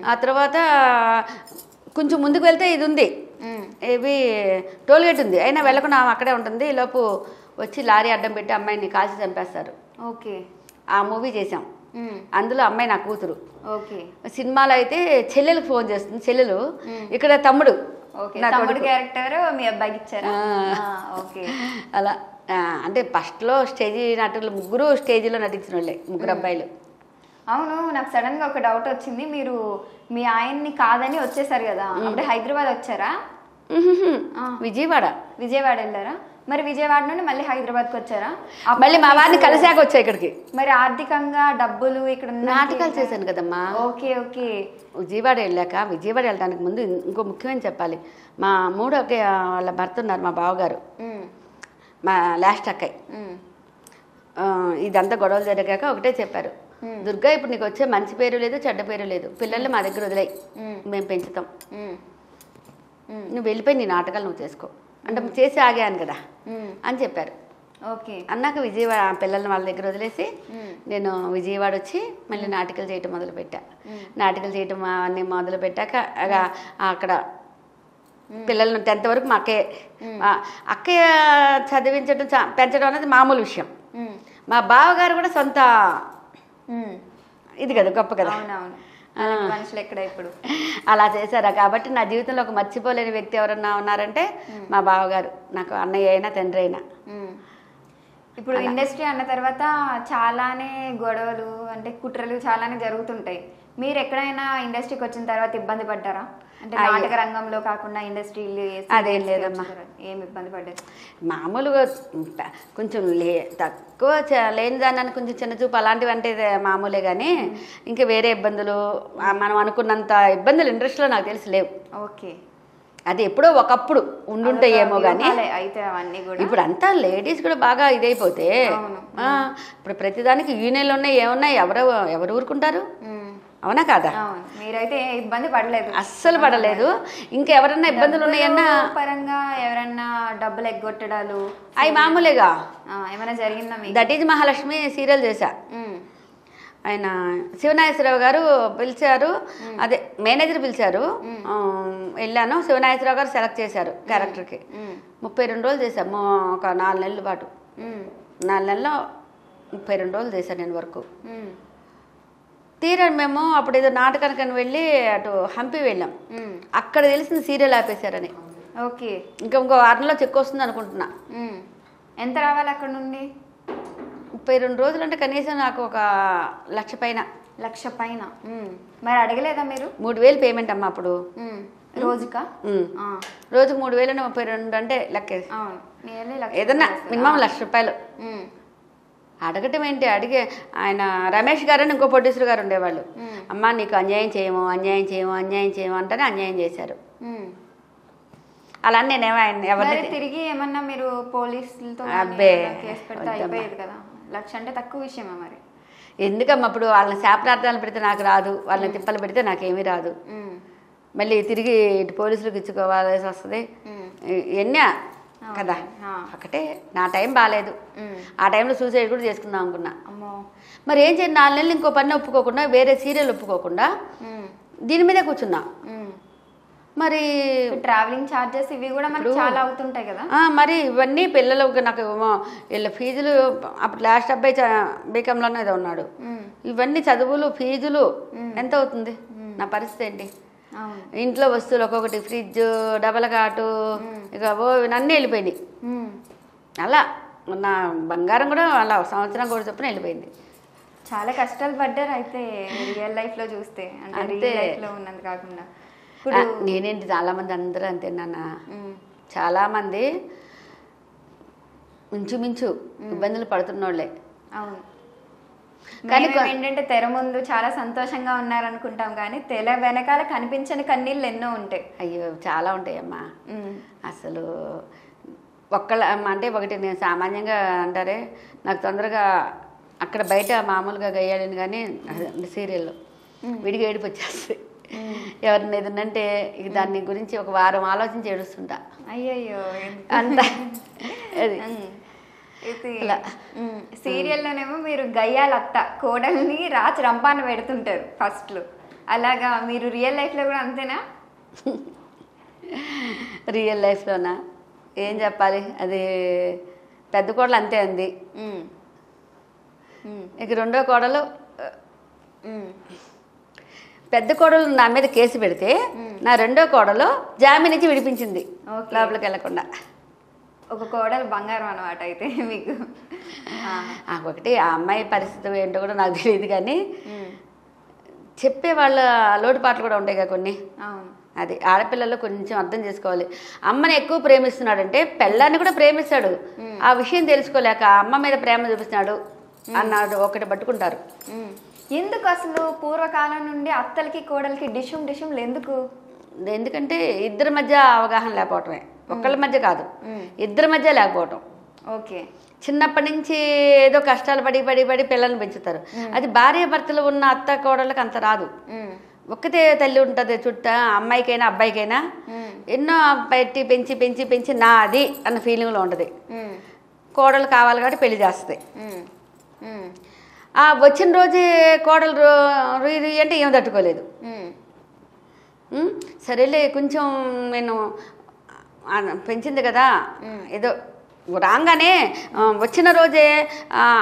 ఆ తర్వాత కొంచెం ముందుకు వెళ్తే ఇది ఉంది, ఇవి టోల్గేట్ ఉంది, అయినా వెళ్ళకుండా అక్కడే ఉంటుంది. ఈలోపు వచ్చి లారీ అడ్డం పెట్టి అమ్మాయిని కాల్చి చంపేస్తారు. ఓకే. ఆ మూవీ చేసాం, అందులో అమ్మాయి నా కూతురు. ఓకే. సినిమాలో అయితే చెల్లెలకు ఫోన్ చేస్తుంది, చెల్లెలు. ఇక్కడ తమ్ముడు. తమ్ముడు క్యారెక్టర్ మీ అబ్బాయికి ఇచ్చారా? ఓకే. అలా అంటే ఫస్ట్లో స్టేజీ నటులు ముగ్గురు స్టేజీలో నటించిన వాళ్ళే, ముగ్గురు అబ్బాయిలు. అవును. నాకు సడన్ గా ఒక డౌట్ వచ్చింది. మీరు మీ ఆయన్ని కాదని వచ్చేసారు కదా, అప్పుడే హైదరాబాద్ వచ్చారా? విజయవాడ వెళ్ళారా? మరి విజయవాడ నుండి మళ్ళీ హైదరాబాద్కి వచ్చారా? మళ్ళీ మా వారిని కలిసాక వచ్చా ఇక్కడికి. మరి ఆర్థికంగా డబ్బులు ఇక్కడ నాటకాలు చేశాను కదమ్మా. ఓకే. ఓకే. విజయవాడ వెళ్ళాక, విజయవాడ వెళ్ళడానికి ముందు ఇంకో ముఖ్యమైన చెప్పాలి. మా మూడో అక్కయ్య వాళ్ళ భర్త ఉన్నారు, మా బావగారు, మా లాస్ట్ అక్కయ్య. ఇదంతా గొడవలు జరిగాక ఒకటే చెప్పారు, దుర్గా ఇప్పుడు నీకు వచ్చే మంచి పేరు లేదు, చెడ్డ పేరు లేదు, పిల్లల్ని మా దగ్గర వదిలేయి, మేము పెంచుతాం, నువ్వు వెళ్ళిపోయి నీ నాటకాలు నువ్వు చేసుకో అంటే చేసి ఆగాను కదా అని చెప్పారు. ఓకే. అన్నాక విజయవాడ పిల్లల్ని వాళ్ళ దగ్గర వదిలేసి నేను విజయవాడ వచ్చి మళ్ళీ నాటకాలు చేయటం మొదలుపెట్టా. నాటకాలు చేయటం అన్నీ మొదలు పెట్టాక అక్కడ పిల్లలను 10th వరకు మా అక్కయ్య చదివించడం పెంచడం అనేది మామూలు విషయం. మా బావగారు కూడా సొంత ఇది కదా, గొప్ప కదా. మనుషులు ఎక్కడ ఇప్పుడు అలా చేశారా. కాబట్టి నా జీవితంలో ఒక మర్చిపోలేని వ్యక్తి ఎవరన్నా ఉన్నారంటే మా బావగారు, నాకు అన్నయ్య అయినా తండ్రి అయినా. ఇప్పుడు ఇండస్ట్రీ అన్న తర్వాత చాలానే గొడవలు అంటే కుట్రలు చాలానే జరుగుతుంటాయి. మీరు ఎక్కడైనా ఇండస్ట్రీకి వచ్చిన తర్వాత ఇబ్బంది పడ్డారా? అంటే నాటక రంగంలో కాకుండా ఇండస్ట్రీలు అదేం లేదమ్మా. ఏమి ఇబ్బంది పడ్డారు? మామూలుగా కొంచెం తక్కువ లేని దాన్ని కొంచెం చిన్న చూపు అలాంటివి అంటే మామూలే, కానీ ఇంకా వేరే ఇబ్బందులు మనం అనుకున్నంత ఇబ్బందులు ఇండస్ట్రీలో నాకు తెలిసి లేవు. ఓకే. అది ఎప్పుడో ఒకప్పుడు ఉండుంటాయేమో కానీ అయితే అవన్నీ కూడా ఇప్పుడు అంతా లేడీస్ కూడా బాగా ఇదైపోతే ఇప్పుడు ప్రతిదానికి యూనియన్లు ఉన్నాయి, ఏమున్నాయి, ఎవరు ఊరుకుంటారు? అవునా కాదా? మీరైతే ఇబ్బంది పడలేదు? అస్సలు పడలేదు. ఇంకెవరన్నా ఇబ్బందులు ఉన్నాయన్నా పరంగా ఎవరన్నా డబ్బులు ఎగ్గొట్టడాలు అవి మామూలేగా. ఏమైనా జరిగిందా? దట్ ఈజ్ మహాలక్ష్మి సీరియల్ చేశా. ఆయన శివనాగేశ్వరరావు గారు పిలిచారు, అదే మేనేజర్ పిలిచారు, వెళ్ళాను. శివనాగేశ్వరరావు గారు సెలెక్ట్ చేశారు క్యారెక్టర్కి. 32 రోజులు చేశాము, ఒక 4 నెలల పాటు. 4 నెలల్లో 32 రోజులు చేశాను నేను వర్క్. తీరా మేము అప్పుడు ఏదో నాటకానికి వెళ్ళి అటు హంపి వెళ్ళాం. అక్కడ తెలిసిన సీరియల్ ఆపేశారని. ఓకే. ఇంకో వారంలో చెక్ వస్తుంది అనుకుంటున్నా. ఎంత రావాలి అక్కడ నుండి? 32 రోజులు అంటే కనీసం నాకు ఒక 1,00,000 పైన. 1,00,000 పైన. మరి అడగలేదా మీరు? 3,000 పేమెంట్ అమ్మా అప్పుడు. రోజుకా? రోజుకు 3,000 32 అంటే లెక్కేసి ఏదన్నా మినిమం 1,00,000 రూపాయలు. అడగటం ఏంటి, అడిగే ఆయన రమేష్ గారని ఇంకో ప్రొడ్యూసర్ గారు ఉండేవాళ్ళు. అమ్మా నీకు అన్యాయం చేయము అంటేనే అన్యాయం చేశారు. అలా నేనేమో ఆయన ఎవరిని తిరిగి ఏమన్నా మీరు పోలీసులతో కేసు పెడితే అయిపోయేది కదా. 1,00,000 అంటే తక్కువ విషయమా మరి? ఎందుకమ్మా ఇప్పుడు వాళ్ళని శాపనార్థాలు పెడితే నాకు రాదు, వాళ్ళని తిప్పలు పెడితే నాకేమీ రాదు. మళ్ళీ తిరిగి ఇటు పోలీసులకు ఇచ్చుకోవాల్సి వస్తుంది ఎన్ని కదా. ఒకటే నా టైం బాగాలేదు, ఆ టైంలో సూసైడ్ కూడా చేసుకుందాం అనుకున్నా. మరి ఏం చేయండి, 4 నెలలు ఇంకో పని ఒప్పుకోకుండా వేరే సీరియల్ ఒప్పుకోకుండా దీని మీదే కూర్చున్నా. మరి ట్రావెలింగ్ ఛార్జెస్ ఇవి కూడా మనకి చాలా అవుతుంటాయి కదా. మరి ఇవన్నీ పిల్లలకు నాకు వీళ్ళ ఫీజులు, అప్పుడు లాస్ట్ అబ్బాయి బీకాంలోనే ఏదో ఉన్నాడు, ఇవన్నీ చదువులు ఫీజులు ఎంత అవుతుంది, నా పరిస్థితి ఏంటి? ఇంట్లో వస్తువులు ఒక్కొక్కటి, ఫ్రిడ్జ్, డబల్ కాటు, ఇక అన్నీ వెళ్ళిపోయినాయి. అలా నా బంగారం కూడా అలా సంవత్సరం కూడా చొప్పున వెళ్ళిపోయింది. చాలా కష్టాలు పడ్డారు అయితే రియల్ లైఫ్ లో చూస్తే, అంటే రియల్ లైఫ్ లో ఉన్నది కాకుండా. నేనేంటి చాలామంది అందరూ అంతే నాన్న, చాలామంది మించుమించు ఇబ్బందులు పడుతున్నోళ్ళే. అవును, కానీ ఏంటంటే తెర ముందు చాలా సంతోషంగా ఉన్నారనుకుంటాం, కానీ తెర వెనకాల కనిపించని కన్నీళ్ళు ఎన్నో ఉంటాయి. అయ్యో చాలా ఉంటాయమ్మా. అసలు అంటే ఒకటి నేను సామాన్యంగా అంటారే, నాకు తొందరగా అక్కడ బయట మామూలుగా గయ్యాడని, కానీ సీరియల్లో విడిగా ఏడుపు వచ్చేస్తుంది. ఎవరిని ఏదన్నంటే ఇక దాని గురించి ఒక వారం ఆలోచించి ఏడుస్తుంటా. అయ్యయ్యో అంత అది సీరియల్లోనేమో మీరు గయ్యాల అత్త కోడల్ని రాచి రంపాన పెడుతుంటారు ఫస్ట్లో, అలాగా మీరు రియల్ లైఫ్లో కూడా అంతేనా? రియల్ లైఫ్లోనా ఏం చెప్పాలి, అది పెద్ద కోడలు అంతే అంది. ఇక రెండో కోడలు, పెద్ద కోడలు నా మీద కేసు పెడితే నా రెండో కోడలు జామీన్ ఇచ్చి విడిపించింది లోపలికి వెళ్ళకుండా. ఒక కోడలు బంగారం అనమాట అయితే మీకు. ఒకటి ఆ అమ్మాయి పరిస్థితి ఏంటో కూడా నాకు తెలియదు, కానీ చెప్పే వాళ్ళ లోటుపాట్లు కూడా ఉంటాయి కదా కొన్ని. అది ఆడపిల్లలు కొంచెం అర్థం చేసుకోవాలి. అమ్మని ఎక్కువ ప్రేమిస్తున్నాడంటే పెళ్ళాన్ని కూడా ప్రేమిస్తాడు, ఆ విషయం తెలుసుకోలేక అమ్మ మీద ప్రేమ చూపిస్తున్నాడు అన్నాడు ఒకటి పట్టుకుంటారు. ఎందుకు అసలు పూర్వకాలం నుండి అత్తలకి కోడలికి డిషుమ్లు ఎందుకు? ఎందుకంటే ఇద్దరి మధ్య అవగాహన లేకపోవటమే, ఒక్కళ్ళ మధ్య కాదు, ఇద్దరి మధ్య లేకపోవటం. ఓకే, చిన్నప్పటి నుంచి ఏదో కష్టాలు పడి పడి పడి పిల్లల్ని పెంచుతారు. అది భార్య భర్తలు ఉన్న అత్త కోడళ్ళకి అంత రాదు. ఒక్కతే తల్లి ఉంటుంది చుట్ట, అమ్మాయికైనా అబ్బాయికైనా ఎన్నో పెట్టి పెంచి పెంచి పెంచి నా అది అన్న ఫీలింగ్లో ఉంటుంది. కోడలు కావాలి కాబట్టి పెళ్లి చేస్తుంది. ఆ వచ్చిన రోజే కోడలు అంటే ఏం తట్టుకోలేదు. సరేలే కొంచెం నేను పెంచింది కదా, ఏదో రాగానే వచ్చిన రోజే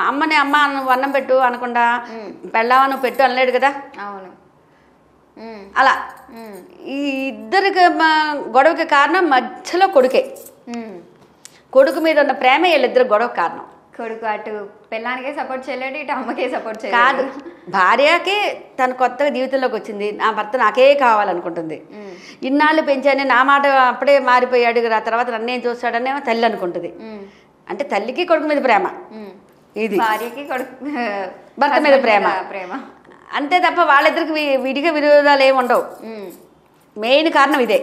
అమ్మని అమ్మ నువ్వు అన్నం పెట్టు అనకుండా పెళ్ళావా నువ్వు పెట్టు అనలేడు కదా. అవును, అలా ఈ ఇద్దరికి గొడవకి కారణం మధ్యలో కొడుకే. కొడుకు మీద ఉన్న ప్రేమ వీళ్ళిద్దరు గొడవకి కారణం. కొడుకు అటు పెళ్ళానికే సపోర్ట్ చేయలేడు, ఇటు అమ్మకే సపోర్ట్ చేయలేదు. కాదు, భార్యకి తను కొత్తగా జీవితంలోకి వచ్చింది, నా భర్త నాకే కావాలనుకుంటుంది. ఇన్నాళ్ళు పెంచానే నా మాట అప్పుడే మారిపోయాడు, ఆ తర్వాత నన్నేం చూస్తాడనే తల్లి అనుకుంటుంది. అంటే తల్లికి కొడుకు మీద ప్రేమ, ఇది భార్యకి కొడుకు భర్త మీద ప్రేమ అంతే తప్ప వాళ్ళిద్దరికి విడిగా విరోధాలు ఏమి ఉండవు. మెయిన్ కారణం ఇదే.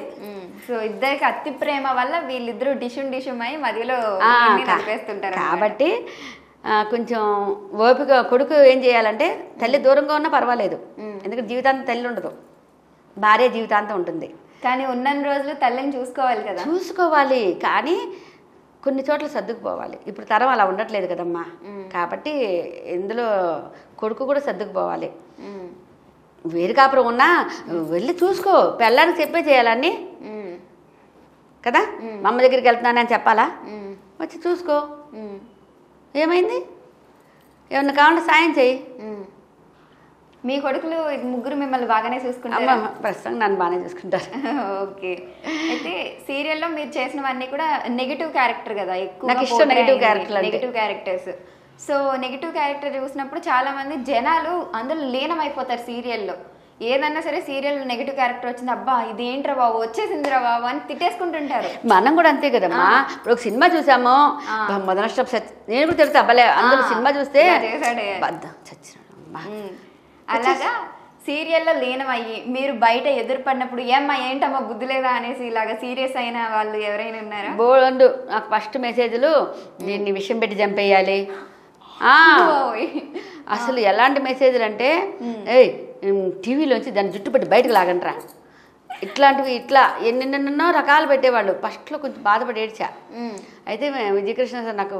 సో ఇద్దరికి అతి ప్రేమ వల్ల వీళ్ళిద్దరూ డిషుమ్ అయి మధ్యలో నడిపేస్తుంటారు. కాబట్టి కొంచెం ఓపిక. కొడుకు ఏం చేయాలంటే తల్లి దూరంగా ఉన్నా పర్వాలేదు, ఎందుకంటే జీవితాంతం తల్లి ఉండదు, భార్య జీవితాంతం ఉంటుంది. కానీ ఉన్న రోజులు తల్లిని చూసుకోవాలి కదా. చూసుకోవాలి, కానీ కొన్ని చోట్ల సర్దుకుపోవాలి. ఇప్పుడు తరం అలా ఉండట్లేదు కదమ్మా, కాబట్టి ఇందులో కొడుకు కూడా సర్దుకుపోవాలి. వేరు కాపురం ఉన్నా వెళ్ళి చూసుకో, పెళ్ళానికి చెప్పే చేయాలన్నీ కదా. మా అమ్మ దగ్గరికి వెళ్తున్నానని చెప్పాలా, వచ్చి చూసుకో ఏమైంది, ఏమన్నా కావాలంటే సాయం చెయ్యి. మీ కొడుకులు ముగ్గురు మిమ్మల్ని బాగానే చూసుకుంటారు? ప్రస్తుతం నన్ను బాగానే చూసుకుంటారు. ఓకే, అయితే సీరియల్లో మీరు చేసినవన్నీ కూడా నెగిటివ్ క్యారెక్టర్ కదా ఎక్కువ? నాకు ఇష్టం negative characters. So negative character చూసినప్పుడు చాలా మంది జనాలు అందులో లీనమైపోతారు సీరియల్లో. ఏదన్నా సరే సీరియల్ నెగిటివ్ క్యారెక్టర్ వచ్చింది, అబ్బా ఇదేంట్రా బాబు వచ్చేసిందిరా బాబు అని తిట్టేసుకుంటుంటారు. మనం కూడా అంతే కదమ్మా. ఇప్పుడు ఒక సినిమా చూసాము, మొదటి స్టెప్ నేను కూడా తెలుసు అబ్బలే, అందులో సినిమా చూస్తే అలాగా సీరియల్లో లీనమయ్యి మీరు బయట ఎదురుపడినప్పుడు ఏమ్మా ఏంటమ్మా బుద్ధి లేదా అనేసి ఇలాగా సీరియస్ అయిన వాళ్ళు ఎవరైనా ఉన్నారా? బోల్డ్. నాకు ఫస్ట్ మెసేజ్లు దీన్ని విషయం పెట్టి చంపేయాలి. అసలు ఎలాంటి మెసేజ్లు అంటే, ఏయ్ టీవీలోంచి దాన్ని జుట్టు పెట్టి బయటకు లాగంట్రా ఇట్లాంటివి ఇట్లా ఎన్నెన్నెన్నో రకాలు పెట్టేవాళ్ళు. ఫస్ట్లో కొంచెం బాధపడి ఏడ్చా. అయితే విజయకృష్ణ సార్ నాకు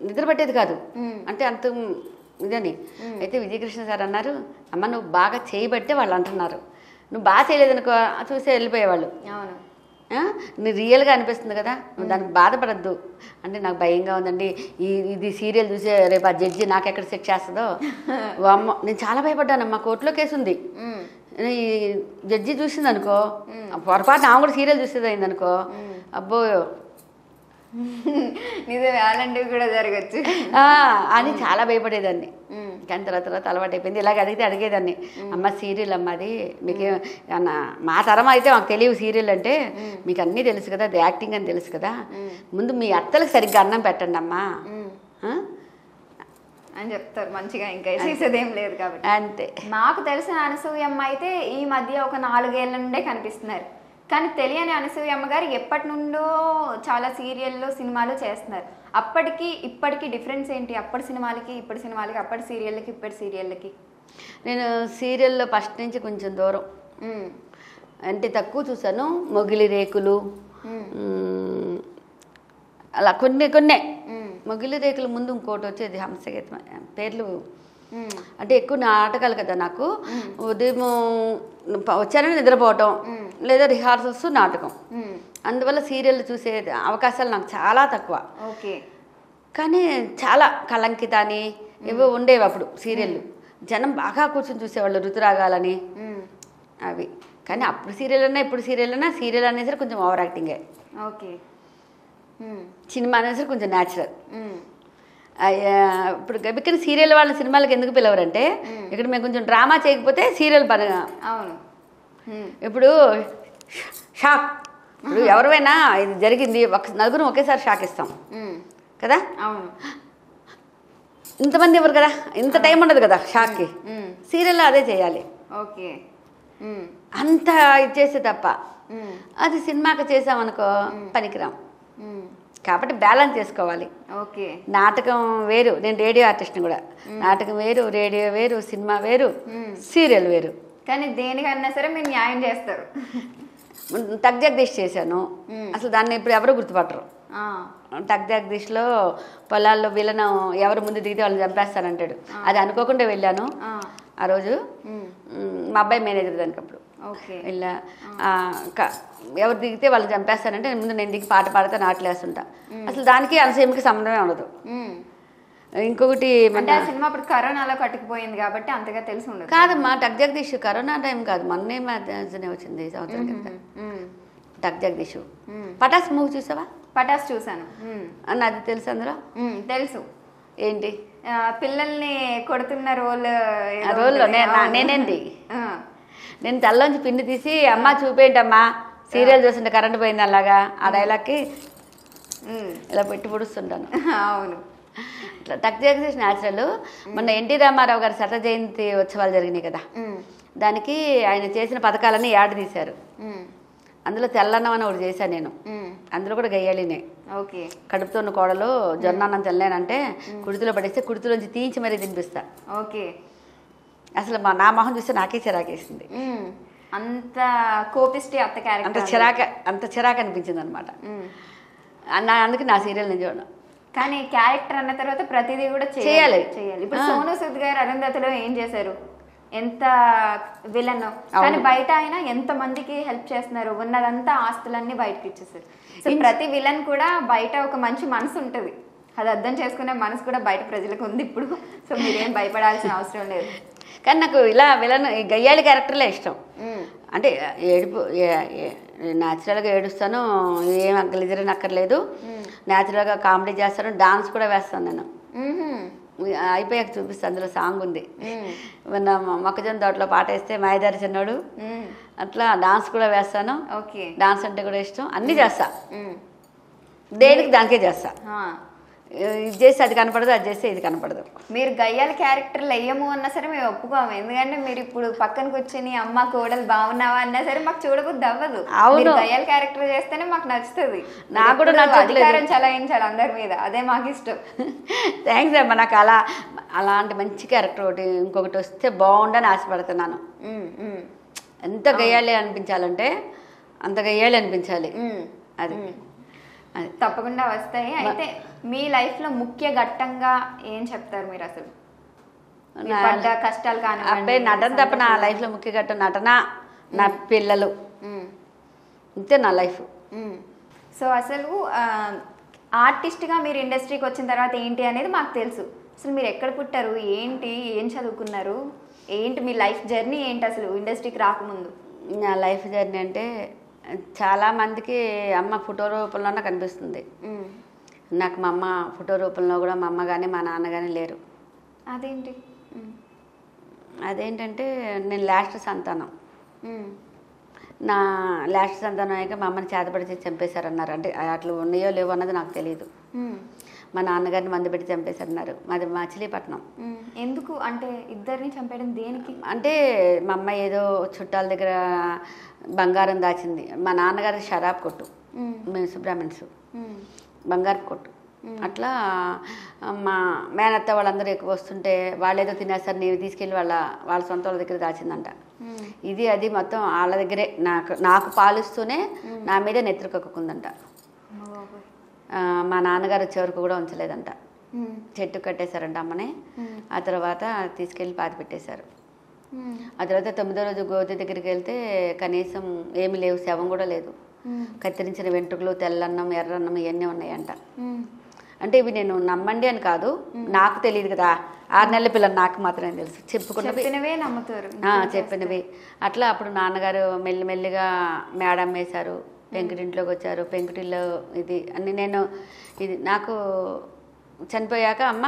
నిద్ర పట్టేది కాదు, అంటే అంత ఇదని. అయితే విజయకృష్ణ సార్ అన్నారు, అమ్మ నువ్వు బాగా చేయబట్టే వాళ్ళు అంటున్నారు, నువ్వు బాగా చేయలేదనుకో చూసే వెళ్ళిపోయేవాళ్ళు. నీ రియల్గా అనిపిస్తుంది కదా, నువ్వు దానికి బాధపడద్దు అంటే. నాకు భయంగా ఉందండి, ఇది సీరియల్ చూసే రేపు ఆ జడ్జి నాకు ఎక్కడ శిక్ష చేస్తుందో. అమ్మ నేను చాలా భయపడ్డానమ్మా. కోర్టులో కేసు ఉంది, ఈ జడ్జి చూసింది అనుకో, పొరపాటు ఆమె కూడా సీరియల్ చూసేది అయింది అనుకో, అబ్బో నిజమే అలాంటివి కూడా జరగచ్చు అని చాలా భయపడేదాన్ని. కానీ తర్వాత అలవాటు అయిపోయింది. ఇలాగ అడిగేదాన్ని, అమ్మ సీరియల్ అమ్మ అది మీకే మా తరం అయితే మాకు తెలియవు సీరియల్ అంటే, మీకు అన్నీ తెలుసు కదా, అది యాక్టింగ్ అని తెలుసు కదా, ముందు మీ అత్తలకు సరిగ్గా అన్నం పెట్టండి అమ్మా అని చెప్తారు మంచిగా. ఇంకా చేసేదేం లేదు కాబట్టి అంతే. నాకు తెలిసిన అనసూయమ్మ అయితే ఈ మధ్య ఒక 4 ఏళ్ల నుండే కనిపిస్తున్నారు. కానీ తెలియని అనసూయమ్మ గారు ఎప్పటి నుండో చాలా సీరియల్లో సినిమాలు చేస్తున్నారు. అప్పటికి ఇప్పటికి డిఫరెన్స్ ఏంటి? అప్పటి సినిమాలకి ఇప్పటి సినిమాలకి, అప్పటి సీరియళ్ళకి ఇప్పటి సీరియళ్ళకి? నేను సీరియల్లో ఫస్ట్ నుంచి కొంచెం దూరం, అంటే తక్కువ చూసాను. మొగిలి రేకులు అలా కొన్నే. మొగిలి రేకుల ముందు ఇంకోటి వచ్చేది హంసగీతం, పేర్లు అంటే ఎక్కువ నాటకాలు కదా నాకు. ఉదయం వచ్చానని నిద్రపోవటం, లేదా రిహార్సల్స్ నాటకం, అందువల్ల సీరియల్ చూసే అవకాశాలు నాకు చాలా తక్కువ. ఓకే. కానీ చాలా కలంకిత అని ఏవో ఉండేవి అప్పుడు సీరియళ్ళు. జనం బాగా కూర్చొని చూసేవాళ్ళు, ఋతురాగాలని అవి. కానీ అప్పుడు సీరియల్ అన్నా ఇప్పుడు సీరియల్ అన్నా, సీరియల్ అనేసరికి కొంచెం ఓవర్ యాక్టింగే. ఓకే. సినిమా అనేసరికి కొంచెం న్యాచురల్. ఇప్పుడు గబిక్కని సీరియల్ వాళ్ళ సినిమాలకు ఎందుకు పిలవరంటే, ఇక్కడ మేము కొంచెం డ్రామా చేయకపోతే సీరియల్ పని. అవును. ఇప్పుడు షాక్, ఇప్పుడు ఎవరైనా ఇది జరిగింది నలుగురు ఒకేసారి షాక్ ఇస్తాం కదా. అవును. ఇంతమంది ఎవరు కదా, ఇంత టైం ఉండదు కదా షాక్కి. సీరియల్లో అదే చేయాలి. ఓకే. అంత ఇచ్చేస్తే తప్ప అది సినిమాకి చేసామనుకో పనికిరాం. కాబట్టి బ్యాలెన్స్ చేసుకోవాలి. ఓకే. నాటకం వేరు, నేను రేడియో ఆర్టిస్ట్ని కూడా. నాటకం వేరు, రేడియో వేరు, సినిమా వేరు, సీరియల్ వేరు. కానీ దేనికన్నా సరే మీరు న్యాయం చేస్తారు. టక్ జగదీష్ చేశాను, అసలు దాన్ని ఇప్పుడు ఎవరు గుర్తుపట్టరు. టక్ జగదీష్లో పొలాల్లో విలనం ఎవరు ముందు దిగితే వాళ్ళు చంపేస్తానంటాడు. అది అనుకోకుండా వెళ్ళాను ఆ రోజు. మా అబ్బాయి మేనేజర్ దానికి అప్పుడు వెళ్ళా. ఎవరు దిగితే వాళ్ళు చంపేస్తానంటే ముందు నేను దిగి పాట పాడితే నాట్లేస్తుంటా. అసలు దానికి అనసూయకి సంబంధమే ఉండదు. ఇంకొకటి సినిమా అప్పుడు కరోనాలో కట్టుకుపోయింది కాబట్టి అంతగా తెలిసి ఉండదు. కాదమ్మా, టక్ జగదీష్ కరోనా టైం కాదు, మొన్నే మధ్యనే వచ్చింది సంవత్సరం కింద టక్ జగదీష్. పటాస్ మూవీ చూసావా? పటాస్ చూసాను. అది తెలుసు అందులో? తెలుసు. ఏంటి? పిల్లల్ని కొడుతున్న రోల్లో నేనేంటి, నేను తల్లోంచి పిండి తీసి అమ్మ చూపేంటమ్మా సీరియల్ చూస్తుంటే కరెంట్ పోయింది అలాగా, ఆ డైలాగ్కి ఇలా పెట్టి పొడుస్తుంటాను. అవును. ఇట్లా టక్ జగదీష్ న్యాచురల్. మొన్న ఎన్టీ రామారావు గారి 100వ జయంతి ఉత్సవాలు జరిగినాయి కదా, దానికి ఆయన చేసిన పథకాలన్నీ యాడ్ తీశారు. అందులో తెల్లన్నం అని ఒకటి చేశాను నేను, అందులో కూడా గయ్యాలినే. ఓకే. కడుపుతో ఉన్న కోడలు జొన్నన్నం తెల్లేనంటే కుడితిలో పడేస్తే కుడితిలోంచి తీయించి మరీ తినిపిస్తా. ఓకే. అసలు నా మొహం చూస్తే నాకే చిరాకేసింది. అంత కోపిస్టి అత్త క్యారెక్టర్, అంత చిరాకు అనిపించింది అనమాట. అందుకే నా సీరియల్ నేను చూడను. కానీ క్యారెక్టర్ అన్న తర్వాత ప్రతిదీ కూడా చేయాలి. ఇప్పుడు సోను సూద్ గారు అరుంధతిలో ఏం చేశారు, ఎంత విలన్, కానీ బయట అయినా ఎంత మందికి హెల్ప్ చేస్తున్నారు, ఉన్నదంతా ఆస్తులన్నీ బయటకి ఇచ్చేసారు. సో ప్రతి విలన్ కూడా బయట ఒక మంచి మనసు ఉంటుంది, అది అర్థం చేసుకునే మనసు కూడా బయట ప్రజలకు ఉంది ఇప్పుడు. సో మీరేం భయపడాల్సిన అవసరం లేదు. కానీ నాకు ఇలా విలన్ గయ్యాలి క్యారెక్టర్లే ఇష్టం. అంటే ఏడుపు న్యాచురల్గా ఏడుస్తాను, ఏం అగ్గలిజరని అక్కర్లేదు, న్యాచురల్గా కామెడీ చేస్తాను, డాన్స్ కూడా వేస్తాను నేను. అయిపోయాక చూపిస్తాను, అందులో సాంగ్ ఉంది. మొన్న మొక్కజొన్న తోటలో పాట వేస్తే మాయదారి చిన్నోడు, అట్లా డాన్స్ కూడా వేస్తాను. ఓకే. డాన్స్ అంటే కూడా ఇష్టం, అన్నీ చేస్తా, దేనికి దానికే చేస్తా. ఇది చేస్తే అది కనపడదు, అది చేస్తే ఇది కనపడదు. మీరు గయ్యాల క్యారెక్టర్లు వేయము అన్నా సరే మేము ఒప్పుకోము, ఎందుకంటే మీరు ఇప్పుడు పక్కనకి వచ్చి నీ అమ్మ కోడలు బాగున్నావా అన్నా సరే మాకు చూడబుద్ది అవ్వదు. అవును, గయ్యాల క్యారెక్టర్ చేస్తేనే మాకు నచ్చుతుంది. నాకు కూడా అధికారం చలాయించాలి అందరి మీద, అదే మాకు ఇష్టం. థ్యాంక్స్ అమ్మా. నాకు అలాంటి మంచి క్యారెక్టర్ ఒకటి ఇంకొకటి వస్తే బాగుండని ఆశపడుతున్నాను. ఎంత గయ్యాలి అనిపించాలంటే అంతగా ఏళ్ళు అనిపించాలి. అది అది తప్పకుండా వస్తాయి. అయితే మీ లైఫ్లో ముఖ్య ఘట్టంగా ఏం చెప్తారు మీరు అసలు? మీరు పడ్డ కష్టాలు అబ్బాయి నటన తప్ప నా లైఫ్లో ముఖ్య ఘట్టం నటన, నా పిల్లలు, ఇంతే నా లైఫ్. సో అసలు ఆర్టిస్ట్గా మీరు ఇండస్ట్రీకి వచ్చిన తర్వాత ఏంటి అనేది మాకు తెలుసు. అసలు మీరు ఎక్కడ పుట్టారు, ఏంటి, ఏం చదువుకున్నారు, ఏంటి మీ లైఫ్ జర్నీ ఏంటి అసలు ఇండస్ట్రీకి రాకముందు? నా లైఫ్ జర్నీ అంటే చాలామందికి అమ్మ ఫోటో రూపంలోనే కనిపిస్తుంది. నాకు మా అమ్మ ఫోటో రూపంలో కూడా మా అమ్మ కానీ మా నాన్న కానీ లేరు. అదేంటి? అదేంటంటే నేను లాస్ట్ సంతానం. నా లాస్ట్ సంతానం అయ్యాక మా అమ్మని చేతపడి చంపేశారన్నారు. అంటే అట్లా ఉన్నాయో లేవో అన్నది నాకు తెలియదు. మా నాన్నగారిని మందు పెట్టి చంపేశారన్నారు. మాది మచిలీపట్నం. ఎందుకు అంటే ఇద్దరిని చంపేయడం దేనికి? అంటే మా అమ్మ ఏదో చుట్టాల దగ్గర బంగారం దాచింది. మా నాన్నగారికి షరాబ్ కొట్టు, మేము సుబ్రహ్మణ్స్, బంగారు కొట్టు. అట్లా మా మేనత్త వాళ్ళందరూ ఎక్కువ వస్తుంటే వాళ్ళు ఏదో తినేస్తారు, నేను తీసుకెళ్ళి వాళ్ళ సొంత వాళ్ళ దగ్గర దాచిందంట. ఇది అది మొత్తం వాళ్ళ దగ్గరే నాకు పాలిస్తూనే నా మీదే నెత్తురు కక్కుకుందంట. మా నాన్నగారు వచ్చే వరకు కూడా ఉంచలేదంట. చెట్టు కట్టేశారంట అమ్మని. ఆ తర్వాత తీసుకెళ్ళి పాతి పెట్టేశారు. ఆ తర్వాత 9వ రోజు గోతి దగ్గరికి వెళ్తే కనీసం ఏమీ లేవు, శవం కూడా లేదు. కత్తిరించిన వెంట్రుకలు, తెల్లన్నం, ఎర్రన్నం ఇవన్నీ ఉన్నాయంట. అంటే ఇవి నేను నమ్మండి అని కాదు, నాకు తెలియదు కదా, 6 నెలల పిల్లలు నాకు మాత్రమే తెలుసు. చెప్పినవే నమ్ముతారు. చెప్పినవి. అట్లా అప్పుడు నాన్నగారు మెల్లిమెల్లిగా మేడం వేశారు, పెంకుటింట్లోకి వచ్చారు. పెంకుటిల్లో ఇది అన్ని నేను ఇది నాకు చనిపోయాక అమ్మ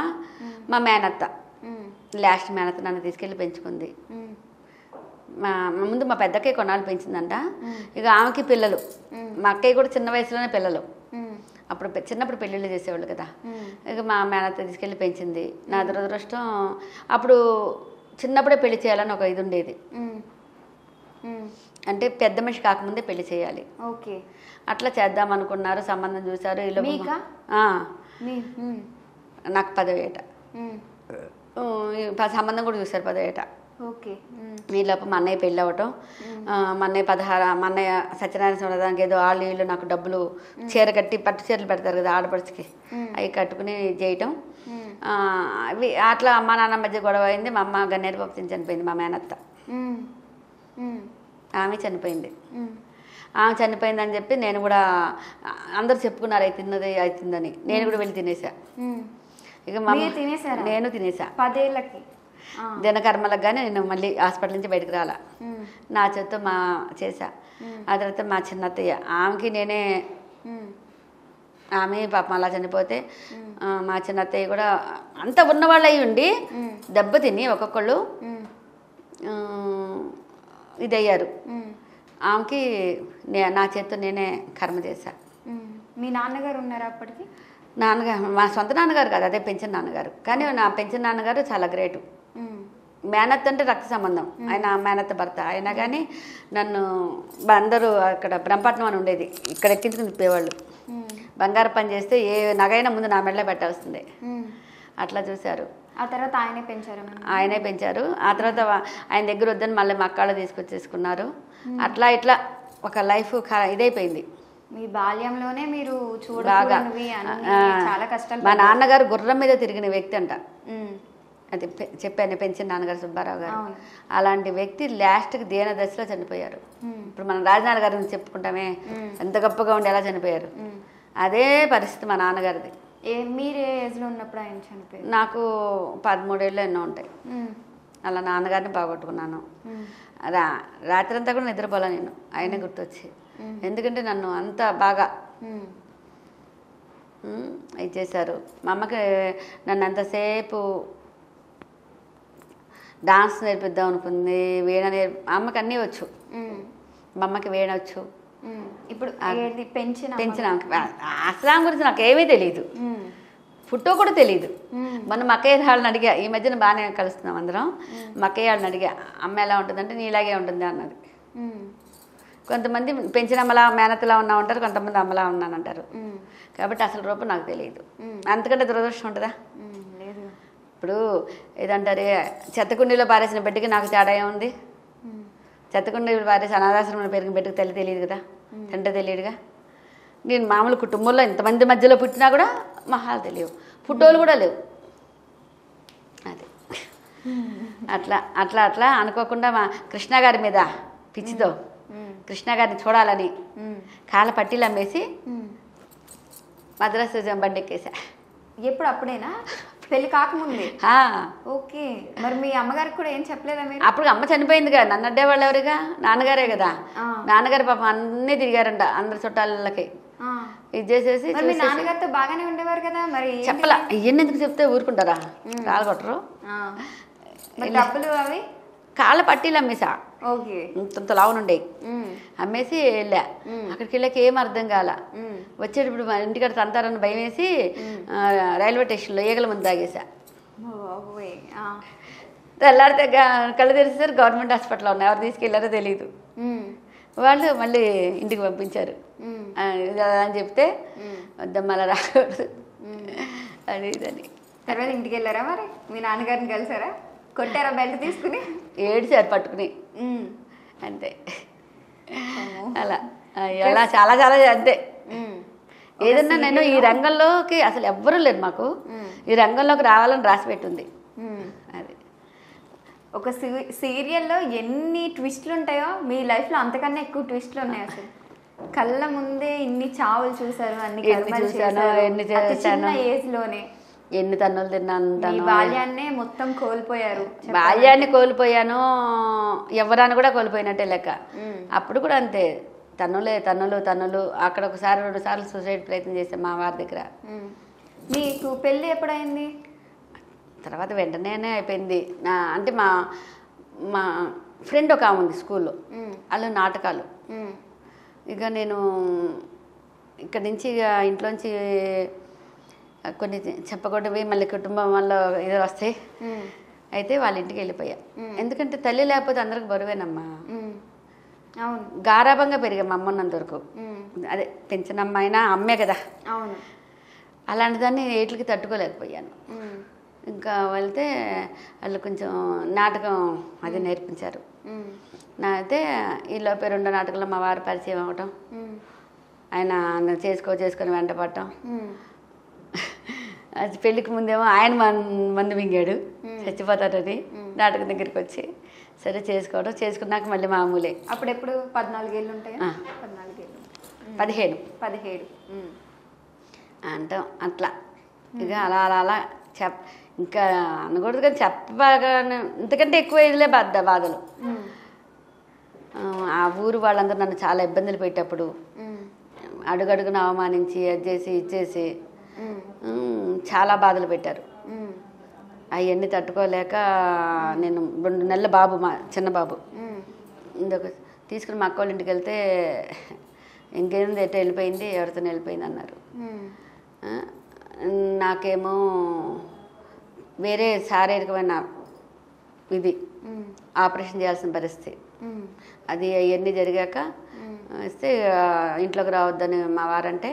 మా మేనత్త, లాస్ట్ మేనత్త నన్ను తీసుకెళ్ళి పెంచుకుంది. ముందు మా పెద్దక్కయ్య కొన్నాళ్ళు పెంచిందంట. ఇక ఆమెకి పిల్లలు, మా అక్కయ్య కూడా చిన్న వయసులోనే పిల్లలు. అప్పుడు చిన్నప్పుడు పెళ్ళిళ్ళు చేసేవాళ్ళు కదా. ఇక మా మేనత్త తీసుకెళ్ళి పెంచింది. నా దురదృష్టం అప్పుడు చిన్నప్పుడే పెళ్లి చేయాలని ఒక ఇది ఉండేది. అంటే పెద్ద మనిషి కాకముందే పెళ్లి చేయాలి. ఓకే, అట్లా చేద్దాం అనుకున్నారు. సంబంధం చూసారు. నాకు 10వ ఏట సంబంధం కూడా చూసారు. 10వ ఏట. ఓకే. ఈలోపు మా అన్నయ్య పెళ్ళి అవ్వటం, మా అన్నయ్య 16, మా అన్నయ్య సత్యనారాయణ స్వామి ఏదో వాళ్ళు వీళ్ళు నాకు డబ్బులు చీర కట్టి, పట్టు చీరలు పెడతారు కదా ఆడపడిచికి, అవి కట్టుకుని చేయటం. అవి అట్లా అమ్మ నాన్న మధ్య గొడవ అయింది. మా అమ్మ గన్నేరు పప్పు తిని చనిపోయింది. మా మేనత్త ఆమె చనిపోయింది. ఆమె చనిపోయిందని చెప్పి నేను కూడా, అందరూ చెప్పుకున్నారు అవుతున్నది అవుతుందని, నేను కూడా వెళ్ళి తినేసా. ఇక నేను తినేసా. 10 ఏళ్ళకి దినకర్మలకు కానీ నేను మళ్ళీ హాస్పిటల్ నుంచి బయటకు రాలా. నా చేత్తో చేసా. ఆ తర్వాత మా చిన్నత్తయ్య, ఆమెకి నేనే, ఆమె పాపం అలా చనిపోతే మా చిన్నత్తయ్య కూడా అంత ఉన్నవాళ్ళు అయి ఉండి దెబ్బతిని ఒక్కొక్కళ్ళు ఇదయ్యారు. ఆమెకి నా చేత్తో నేనే కర్మ చేశా. మీ నాన్నగారు ఉన్నారా అప్పటికి? నాన్నగారు మా సొంత నాన్నగారు కాదు, అదే పెంచిన నాన్నగారు. కానీ నా పెంచిన నాన్నగారు చాలా గ్రేటు. మేనత్త అంటే రక్త సంబంధం, ఆయన మేనత్త భర్త. అయినా కానీ నన్ను అందరూ అక్కడ బ్రహ్మపట్నం అని ఉండేది, ఇక్కడ ఎక్కించుకుని తిప్పేవాళ్ళు. బంగారు పని చేస్తే ఏ నగైనా ముందు నా మెడలో పెట్టాల్సిందే. అట్లా చూశారు. ఆ తర్వాత ఆయనే పెంచారు? ఆయనే పెంచారు. ఆ తర్వాత ఆయన దగ్గర వద్దని మళ్ళీ మా అక్కళ్ళు తీసుకొచ్చేసుకున్నారు. అట్లా ఇట్లా ఒక లైఫ్ ఇదైపోయింది. మీ బాల్యంలోనే మీరు చూడగలవి చాలా కష్టాలు. మా నాన్నగారు గుర్రం మీద తిరిగిన వ్యక్తి అంట. అది చెప్పాను, పెంచిన నాన్నగారు సుబ్బారావు గారు. అలాంటి వ్యక్తి లాస్ట్కి దీన దశలో చనిపోయారు. ఇప్పుడు మనం రాజనాథ్ గారిని చెప్పుకుంటామే, ఎంత గొప్పగా ఉండి ఎలా చనిపోయారు, అదే పరిస్థితి మా నాన్నగారిది. మీరే ఏజ్లో ఉన్నప్పుడు ఆయన చనిపోయారు? నాకు 13 ఏళ్ళు ఎన్నో ఉంటాయి. అలా నాన్నగారిని బాగొట్టుకున్నాను. రాత్రి అంతా కూడా నిద్రపోలే నేను, ఆయనే గుర్తొచ్చి. ఎందుకంటే నన్ను అంత బాగా ఇది చేశారు. మా అమ్మకి నన్ను అంతసేపు డాన్స్ నేర్పిద్దాం అనుకుంది, వీణ అమ్మకి అన్నీ వచ్చు. మా అమ్మకి వీణ వచ్చు. ఇప్పుడు పెంచిన అసలు గురించి నాకు ఏమీ తెలియదు, ఫోటో కూడా తెలియదు. మొన్న మా అక్కయ్య వాళ్ళని అడిగా, ఈ మధ్యన బాగానే కలుస్తున్నాం అందరం. మా అక్కయ్య వాళ్ళని అడిగా, అమ్మ ఎలా ఉంటుందంటే నీలాగే ఉంటుంది అన్నది. కొంతమంది పెంచిన అమ్మలా మేనత్తలా ఉన్నా ఉంటారు, కొంతమంది అమ్మలా ఉన్నానంటారు. కాబట్టి అసలు రూపం నాకు తెలియదు. అంతకంటే దురదృష్టం ఉంటుందా? లేదు. ఇప్పుడు ఏదంటారే, చెత్తకుండీలో పారేసిన బిడ్డకి నాకు తేడా ఏముంది? చెత్తకుండీలో పారేసి అనాథాశ్రమంలో పెరిగిన బిడ్డకి తెలియదు కదా. తండ్రి తెలియడుగా. నేను మామూలు కుటుంబంలో ఇంతమంది మధ్యలో పుట్టినా కూడా మహాలు తెలియవు, ఫోటోలు కూడా లేవు. అది అట్లా అట్లా అట్లా అనుకోకుండా మా కృష్ణ గారి మీద పిచ్చితో కృష్ణ గారిని చూడాలని కాళ్ళ పట్టీలు అమ్మేసి మద్రాసు బండి ఎక్కేసా. ఎప్పుడు అప్పుడేనా, పెళ్లి కాకముందే? ఓకే. మరి మీ అమ్మగారికి కూడా ఏం చెప్పలేదా మీరు? అప్పుడు అమ్మ చనిపోయింది కదా, నన్ను అడ్డేవాళ్ళు ఎవరుగా, నాన్నగారే కదా. నాన్నగారు పాపం అన్నీ తిరిగారంట అందరి చుట్టాలకి. ఇది చేసేసి మీ నాన్నగారితో బాగానే ఉండేవారు కదా, మరి చెప్పలా. ఇవన్నీ ఎందుకు చెప్తే ఊరుకుంటారా, రాలగొట్టరు. డబ్బులు అవి కాళ్ళ పట్టీలు అమ్మేసా, ఓకే, ఇంత లావునుండే అమ్మేసి వెళ్ళా. అక్కడికి వెళ్ళాక ఏం అర్థం కాల. వచ్చేటప్పుడు మా ఇంటికాడ తంతారని భయం వేసి రైల్వే స్టేషన్లో ఈగల ముందు తాగేసా. తెల్లారితే కళ్ళు తెరిసేసరికి గవర్నమెంట్ హాస్పిటల్లో ఉన్నాయి, ఎవరు తీసుకెళ్లారో తెలియదు. వాళ్ళు మళ్ళీ ఇంటికి పంపించారు. అని చెప్తే వద్దమ్మా అలా రాకూడదు అది ఇదని. తర్వాత ఇంటికి వెళ్ళారా మరి? మీ నాన్నగారిని కలిసారా? కొట్టారా బెల్ట్ తీసుకుని? ఏడిసారు పట్టుకుని, అంతే. అలా అలా చాలా చాలా అంతే. ఏదన్నా నేను ఈ రంగంలోకి అసలు ఎవ్వరూ లేదు, మాకు ఈ రంగంలోకి రావాలని రాసి పెట్టుంది. అది ఒక సీరియల్లో ఎన్ని ట్విస్ట్లు ఉంటాయో మీ లైఫ్లో అంతకన్నా ఎక్కువ ట్విస్ట్లు ఉన్నాయి. అసలు కళ్ళ ముందే ఇన్ని చావులు చూసారు, అన్ని చూసాను, ఎన్ని చిన్న ఏజ్ లోనే ఎన్ని తన్నులు తిన్నాను. బాల్యాన్నే మొత్తం కోల్పోయారు. బాల్యాన్ని కోల్పోయాను, ఎవరాన్ని కూడా కోల్పోయినట్టే లెక్క. అప్పుడు కూడా అంతే, తన్నులే తన్నులు తన్నులు. అక్కడ ఒకసారి 2 సార్లు సూసైడ్ ప్రయత్నం చేశాను మా వారి దగ్గర. మీకు పెళ్ళి ఎప్పుడైంది? తర్వాత వెంటనే అయిపోయింది. అంటే మా మా ఫ్రెండ్ ఒక ఉంది స్కూల్లో, వాళ్ళు నాటకాలు. ఇక నేను ఇక్కడి నుంచి ఇక ఇంట్లోంచి కొన్ని చెప్పకూడవి మళ్ళీ కుటుంబం వల్ల ఏదో వస్తాయి. అయితే వాళ్ళ ఇంటికి వెళ్ళిపోయా. ఎందుకంటే తల్లి లేకపోతే అందరికి బరువేనమ్మా. అవును, గారాభంగా పెరిగా మా అమ్మన్నంత వరకు. అదే పెంచిన అమ్మాయినా అమ్మే కదా. అవును. అలాంటి దాన్ని ఏట్లకి తట్టుకోలేకపోయాను. ఇంకా వెళ్తే వాళ్ళు కొంచెం నాటకం అది నేర్పించారు. అయితే ఈలోపే 2 నాటకాల్లో మా వారు పరిచయం అవ్వటం, ఆయన చేసుకొని వెంట పడటం. అది పెళ్ళికి ముందేమో ఆయన మందు మింగాడు చచ్చిపోతాడని, నాటకం దగ్గరికి వచ్చి సరే చేసుకున్నాక మళ్ళీ మామూలే. అప్పుడెప్పుడు 14 ఏళ్ళు ఉంటాయా? 14 ఏళ్ళు, 17 అంటాం అట్లా. ఇక అలా అలా అలా ఇంకా అనకూడదు కానీ చెప్పగానే ఇంతకంటే ఎక్కువ ఇదిలే బాధలు. ఆ ఊరు వాళ్ళందరూ నన్ను చాలా ఇబ్బందులు పెట్టేటప్పుడు అడుగడుగున అవమానించి అది చేసి ఇచ్చేసి చాలా బాధలు పెట్టారు. అవన్నీ తట్టుకోలేక నేను 2 నెలల బాబు, మా చిన్న బాబు ఇంకొక తీసుకుని మా అక్క వాళ్ళ ఇంటికి వెళ్తే ఇంకేంది ఎట్లా వెళ్ళిపోయింది, ఎవరితో వెళ్ళిపోయింది అన్నారు. నాకేమో వేరే శారీరకమైన ఇది ఆపరేషన్ చేయాల్సిన పరిస్థితి. అది అవన్నీ జరిగాక వస్తే ఇంట్లోకి రావద్దని మా వారంటే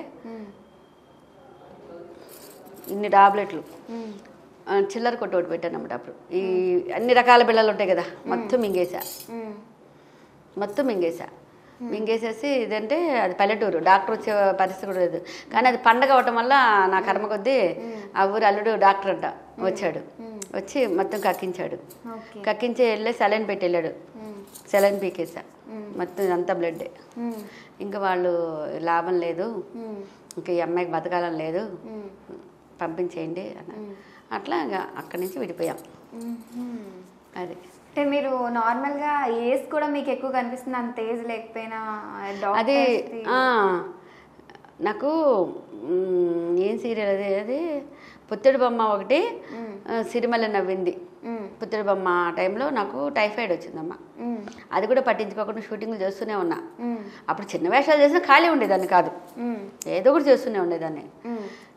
ఇన్ని టాబ్లెట్లు చిల్లర కొట్టు ఒకటి పెట్టాను అన్నమాట. అప్పుడు ఈ అన్ని రకాల బిళ్ళలు ఉంటాయి కదా, మొత్తం మింగేసేసి ఇదంటే అది పల్లెటూరు, డాక్టర్ వచ్చే పరిస్థితి కూడా లేదు. కానీ అది పండగ అవటం వల్ల నా కర్మ కొద్దీ ఆ ఊరు అల్లుడు డాక్టర్ అంట వచ్చాడు. వచ్చి మొత్తం కక్కించాడు. కక్కించి వెళ్ళి సెలైన్ పెట్టి వెళ్ళాడు. సెలైన్ పీకేసా, మొత్తం ఇదంతా బ్లడ్డే. ఇంకా వాళ్ళు లాభం లేదు, ఇంకా ఈ అమ్మాయికి బతకాలని లేదు, పంపించేయండి అన్న. అట్లా ఇంకా అక్కడి నుంచి విడిపోయాం. అది అంటే మీరు నార్మల్గా ఏజ్ కూడా మీకు ఎక్కువ కనిపిస్తుంది, అంత ఏజ్ లేకపోయినా? అది నాకు ఏం సీరియల్ అది అది పుత్తడి బొమ్మ ఒకటి, సిరిమల్లె నవ్వింది. పుత్తడి బొమ్మ టైంలో నాకు టైఫాయిడ్ వచ్చిందమ్మా. అది కూడా పట్టించుకోకుండా షూటింగ్లు చేస్తూనే ఉన్నా. అప్పుడు చిన్న వేషాలు చేసినా ఖాళీ ఉండేదాన్ని కాదు, ఏదో ఒకటి చేస్తూనే ఉండేదాన్ని.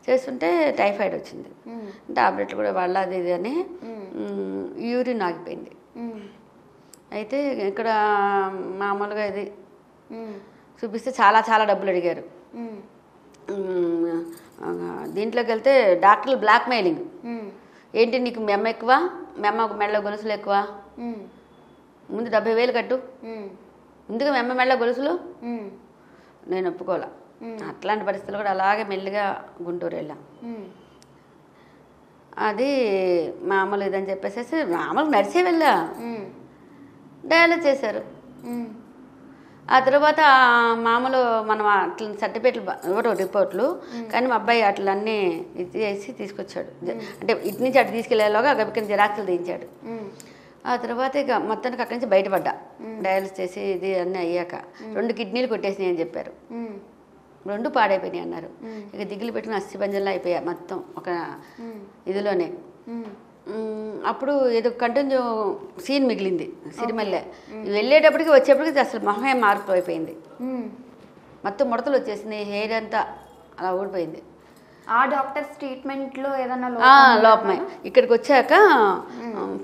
చేస్తుంటే టైఫాయిడ్ వచ్చింది. టాబ్లెట్లు కూడా వాళ్ళ అది ఇది అని యూరిన్ ఆగిపోయింది. అయితే ఇక్కడ మామూలుగా ఇది చూపిస్తే చాలా చాలా డబ్బులు అడిగారు. దీంట్లోకి వెళ్తే డాక్టర్లు బ్లాక్ మెయిలింగ్. ఏంటి నీకు మెమ్మ ఎక్కువ, మెమ్మ మెళ్ళ గొలుసులు ఎక్కువ, ముందు 70,000 కట్టు, ముందుగా మెమ్మ మెళ్ళ గొలుసులు నేను ఒప్పుకోలే. అట్లాంటి పరిస్థితులు కూడా అలాగే మెల్లిగా గుంటూరు వెళ్ళాం. అది మామూలు ఇదని చెప్పేసి మామూలు నడిచే వెళ్ళా. డయాలసిస్ చేశారు. ఆ తర్వాత మామూలు మనం అట్లా సర్టిఫికేట్లు ఎవరో రిపోర్ట్లు, కానీ మా అబ్బాయి అట్లన్నీ ఇది చేసి తీసుకొచ్చాడు. అంటే ఇటు నుంచి అటు తీసుకెళ్లేలోగా గబికిన జిరాక్సులు తీయించాడు. ఆ తర్వాత ఇక మొత్తానికి అక్కడి నుంచి బయటపడ్డా. డయాలసిస్ చేసి ఇది అన్నీ అయ్యాక 2 కిడ్నీలు కొట్టేసినాయి అని చెప్పారు. 2 పాడైపోయినాయి అన్నారు. ఇక దిగులు పెట్టుకుని అస్థిపంజంలో అయిపోయా మొత్తం ఒక ఇదిలోనే. అప్పుడు ఏదో కంటిన్యూ సీన్ మిగిలింది సిరిమల్లె. వెళ్ళేటప్పటికి వచ్చేప్పటికి అసలు మొహమే మార్పు అయిపోయింది. మొత్తం ముడతలు వచ్చేసింది, హెయిర్ అంతా అలా ఊడిపోయింది. ఆ డాక్టర్స్ ట్రీట్మెంట్లో ఏదన్నా లోపమే. ఇక్కడికి వచ్చాక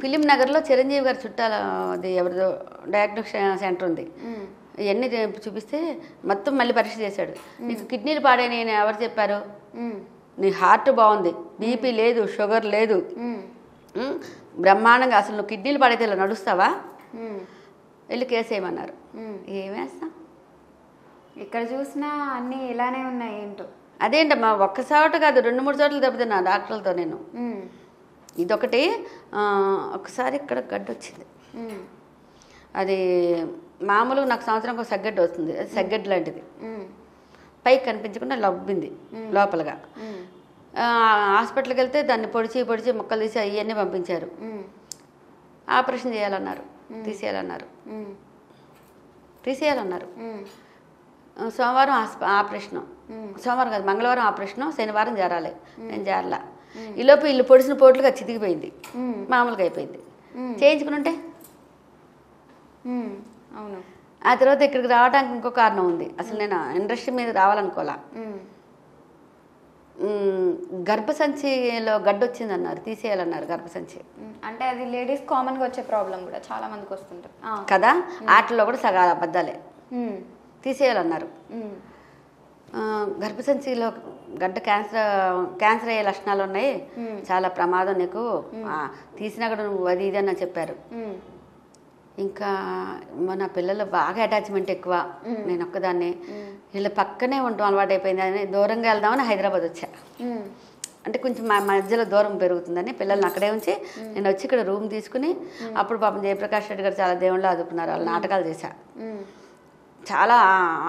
ఫిలిం నగర్లో చిరంజీవి గారి చుట్టాల అది ఎవరిదో డయాగ్నోస్టిక్ సెంటర్ ఉంది. ఇవన్నీ చూపిస్తే మొత్తం మళ్ళీ పరీక్ష చేశాడు. నీకు కిడ్నీలు పాడైన ఎవరు చెప్పారు? నీ హార్ట్ బాగుంది, బీపీ లేదు, షుగర్ లేదు, బ్రహ్మాండంగా, అసలు నువ్వు కిడ్నీలు పాడైతే ఇలా నడుస్తావా, వెళ్ళి కేసు వేయమన్నారు. ఏమేస్తాం, ఇక్కడ చూసినా అన్నీ ఇలానే ఉన్నాయి. ఏంటో అదేంటమ్మా, ఒక్కసారి కాదు 2-3 చోట్ల దెబ్బతిన్నా డాక్టర్లతో నేను. ఇదొకటి. ఒకసారి ఇక్కడ గడ్డ వచ్చింది. అది మామూలుగా నాకు సంవత్సరం ఒక సగ్గడ్డ వస్తుంది, అది సగ్గడ్డ లాంటిది. పైకి కనిపించకుండా లవ్వింది లోపలగా. హాస్పిటల్కి వెళ్తే దాన్ని పొడిచి ముక్కలు తీసి అవన్నీ పంపించారు. ఆపరేషన్ చేయాలన్నారు, తీసేయాలన్నారు. సోమవారం ఆపరేషను, సోమవారం కాదు మంగళవారం ఆపరేషను, శనివారం చేరాలి. నేను చేరలా. ఈలోపు ఇల్లు పొడిచిన పోట్లుగా చితికిపోయింది, మామూలుగా అయిపోయింది. చేయించుకుని అవును. ఆ తర్వాత ఇక్కడికి రావడానికి ఇంకో కారణం ఉంది. అసలు నేను ఇండస్ట్రీ మీద రావాలనుకోలే. గర్భసంచిలో గడ్డ వచ్చిందన్నారు, తీసేయాలన్నారు గర్భసంచి. అంటే అది లేడీస్ కామన్గా వచ్చే ప్రాబ్లం కూడా చాలా మందికి వస్తుంటుంది కదా. వాటిలో కూడా సగం అబద్ధాలే. తీసేయాలన్నారు. గర్భసంచిలో గడ్డ క్యాన్సర్ అయ్యే లక్షణాలు ఉన్నాయి, చాలా ప్రమాదం నీకు, తీసినా కూడా నువ్వు అది ఇది అని చెప్పారు. ఇంకా మన పిల్లలు బాగా అటాచ్మెంట్ ఎక్కువ, నేను ఒక్కదాన్ని, వీళ్ళ పక్కనే ఉంటాం అలవాటు అయిపోయింది అని దూరంగా వెళ్దామని హైదరాబాద్ వచ్చా. అంటే కొంచెం మా మధ్యలో దూరం పెరుగుతుందని పిల్లల్ని అక్కడే ఉంచి నేను వచ్చి ఇక్కడ రూమ్ తీసుకుని, అప్పుడు పాపం జయప్రకాష్ రెడ్డి గారు చాలా దేవుళ్ళు ఆదుకున్నారు. వాళ్ళు నాటకాలు చేశా, చాలా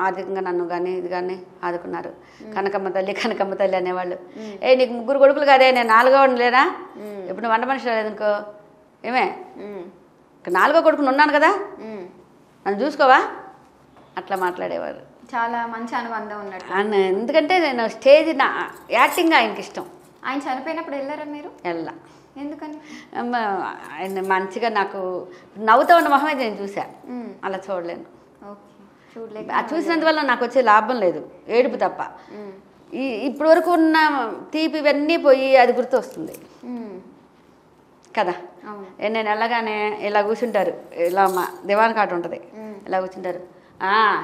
ఆర్థికంగా నన్ను కానీ ఇది కానీ ఆదుకున్నారు. కనకమ్మ తల్లి అనేవాళ్ళు. నీకు 3 కొడుకులు కదే, నేను 4వ లేనా, ఇప్పుడు నువ్వు వంట మనిషి లేదనుకో, ఏమే 4వ కొడుకుని ఉన్నాను కదా, నన్ను చూసుకోవా, అట్లా మాట్లాడేవారు. చాలా మంచి అనుబంధం ఉన్నట్టు. ఎందుకంటే నేను స్టేజ్ యాక్టింగ్ ఆయనకి ఇష్టం. ఆయన చనిపోయినప్పుడు వెళ్ళారా మీరు? వెళ్ళా. ఎందుకని? ఆయన మంచిగా నాకు నవ్వుతా ఉన్న మొహమే నేను చూసా, అలా చూడలేను. అది చూసినందువల్ల నాకు వచ్చే లాభం లేదు, ఏడుపు తప్ప. ఇప్పటి వరకు ఉన్న తీపి ఇవన్నీ పోయి అది గుర్తు వస్తుంది కదా. నేను వెళ్ళగానే ఇలా కూర్చుంటారు, ఇలా మా దివాన్ కాటు ఉంటుంది, ఇలా కూర్చుంటారు.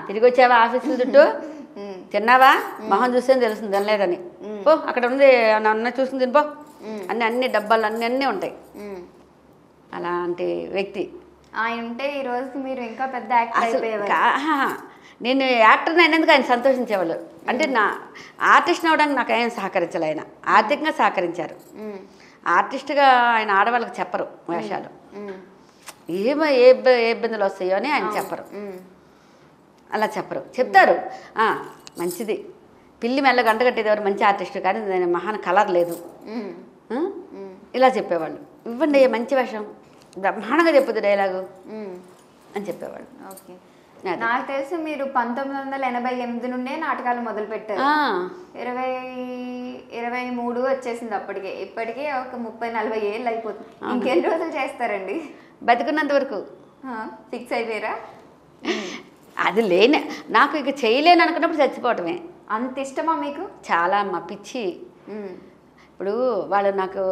తిరిగి వచ్చావా ఆఫీసుల చుట్టూ, తిన్నావా, మొహం చూస్తే తెలుస్తుంది తినలేదని, పో అక్కడ ఉంది నన్ను చూసుకుని తినిపో, అన్ని డబ్బాలు అన్నీ ఉంటాయి. అలాంటి వ్యక్తి ఆయన ఉంటే ఈ రోజుకి మీరు ఇంకా పెద్ద యాక్టర్ అయిపోయేవారు. నేను యాక్టర్ని అయినందుకు ఆయన సంతోషించేవాళ్ళు. అంటే నా ఆర్టిస్ట్ని అవడానికి నాకు ఆయన సహకరించాలి, ఆయన ఆర్థికంగా సహకరించారు. ఆర్టిస్ట్గా ఆయన ఆడవాళ్ళకి చెప్పరు వేషాలు, ఏ ఇబ్బందులు వస్తాయో అని ఆయన చెప్పరు, అలా చెప్పరు. చెప్తారు మంచిది, పిల్లి మెల్ల గంట కట్టేది ఎవరు మంచి ఆర్టిస్ట్, కానీ దాని మహాన్ కలర్ లేదు, ఇలా చెప్పేవాళ్ళు. ఇవ్వండి మంచి వేషం, బ్రహ్మాండంగా చెప్పదు డైలాగు అని చెప్పేవాళ్ళు. ఓకే, నాకు తెలిసి మీరు 1988 నుండే నాటకాలు మొదలు పెట్టారు. 23 వచ్చేసింది అప్పటికే. ఇప్పటికే ఒక 30-40 ఏళ్ళు అయిపోతుంది. ఇంకెన్ని రోజులు చేస్తారండి? బతికున్నంత వరకు ఫిక్స్ అయిపోయారా? అది లేనే, నాకు ఇక చేయలేను అనుకున్నప్పుడు చచ్చిపోవటమే. అంత ఇష్టమా మీకు? చాలా అమ్మ పిచ్చి. ఇప్పుడు వాళ్ళు నాకు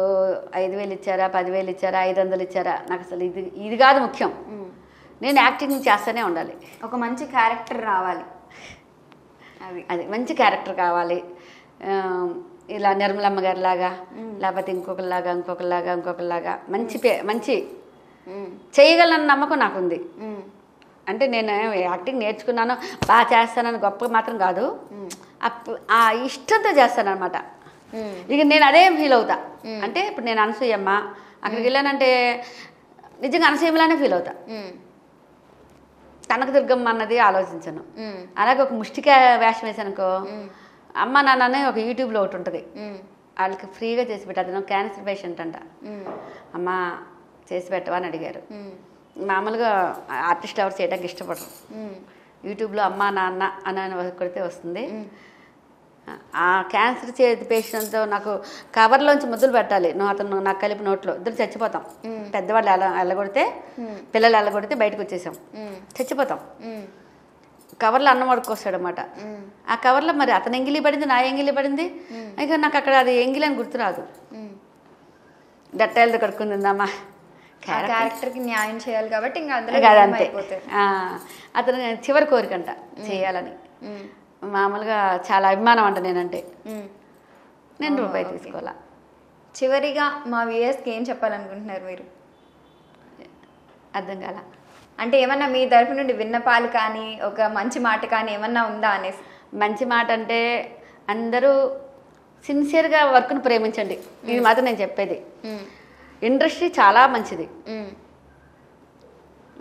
5,000 ఇచ్చారా, 10,000 ఇచ్చారా, 500 ఇచ్చారా, నాకు అసలు ఇది కాదు ముఖ్యం. నేను యాక్టింగ్ చేస్తూనే ఉండాలి, ఒక మంచి క్యారెక్టర్ రావాలి, అది మంచి క్యారెక్టర్ కావాలి. ఇలా నిర్మలమ్మ గారి లాగా, లేకపోతే ఇంకొకరిలాగా మంచి చేయగలనన్న నమ్మకం నాకుంది. అంటే నేను యాక్టింగ్ నేర్చుకున్నాను, బాగా చేస్తానని గొప్ప మాత్రం కాదు, ఆ ఇష్టంతో చేస్తాను అనమాట. ఇక నేను అదే ఫీల్ అవుతా. అంటే ఇప్పుడు నేను అనసూయమ్మ అక్కడికి వెళ్ళానంటే నిజంగా అనసూయమ్మలానే ఫీల్ అవుతా. కనకదుర్గమ్మ అన్నది ఆలోచించను. అలాగే ఒక ముష్టిక వేషం వేసానుకో, అమ్మ నాన్ననే ఒక యూట్యూబ్లో ఒకటి ఉంటుంది, వాళ్ళకి ఫ్రీగా చేసి పెట్టారు. అది క్యాన్సర్ పేషెంట్ అంట. అమ్మ చేసి పెట్టవా అని అడిగారు. మామూలుగా ఆర్టిస్ట్ ఎవరు చేయడానికి ఇష్టపడరు. యూట్యూబ్లో అమ్మ నాన్న అని కొడితే వస్తుంది. ఆ క్యాన్సర్ పేషెంట్తో నాకు కవర్లోంచి ముద్దులు పెట్టాలి, అతను నాకు కలిపి నోట్లో, ఇద్దరు చచ్చిపోతాం. పెద్దవాళ్ళు ఎల్లగొడితే, పిల్లలు ఎల్లగొడితే బయటకు వచ్చేసాం, చచ్చిపోతాం. కవర్లో అన్నం వడుకొస్తాడు అనమాట. ఆ కవర్లో మరి అతను ఎంగిలి పడింది, నా ఎంగిలి పడింది. ఇక నాకు అక్కడ అది ఎంగిలి అని గుర్తురాదు. డట్టాయిలతో కడుక్కుందిందమ్మా, క్యారెక్టర్కి న్యాయం చేయాలి కాబట్టి ఇంకా అదంతే. అతను చివరి కోరికంట చేయాలని. మామూలుగా చాలా అభిమానం అంట నేనంటే. నేను రూపాయి తీసుకోవాలా. చివరిగా మా వ్యూయర్స్కి ఏం చెప్పాలనుకుంటున్నారు మీరు? అర్థం కాల. అంటే ఏమన్నా మీ తరఫు నుండి విన్నపాలు కానీ ఒక మంచి మాట కానీ ఏమన్నా ఉందా అనేసి? మంచి మాట అంటే అందరూ సిన్సియర్గా వర్క్ను ప్రేమించండి, ఇది మాత్రం నేను చెప్పేది. ఇండస్ట్రీ చాలా మంచిది,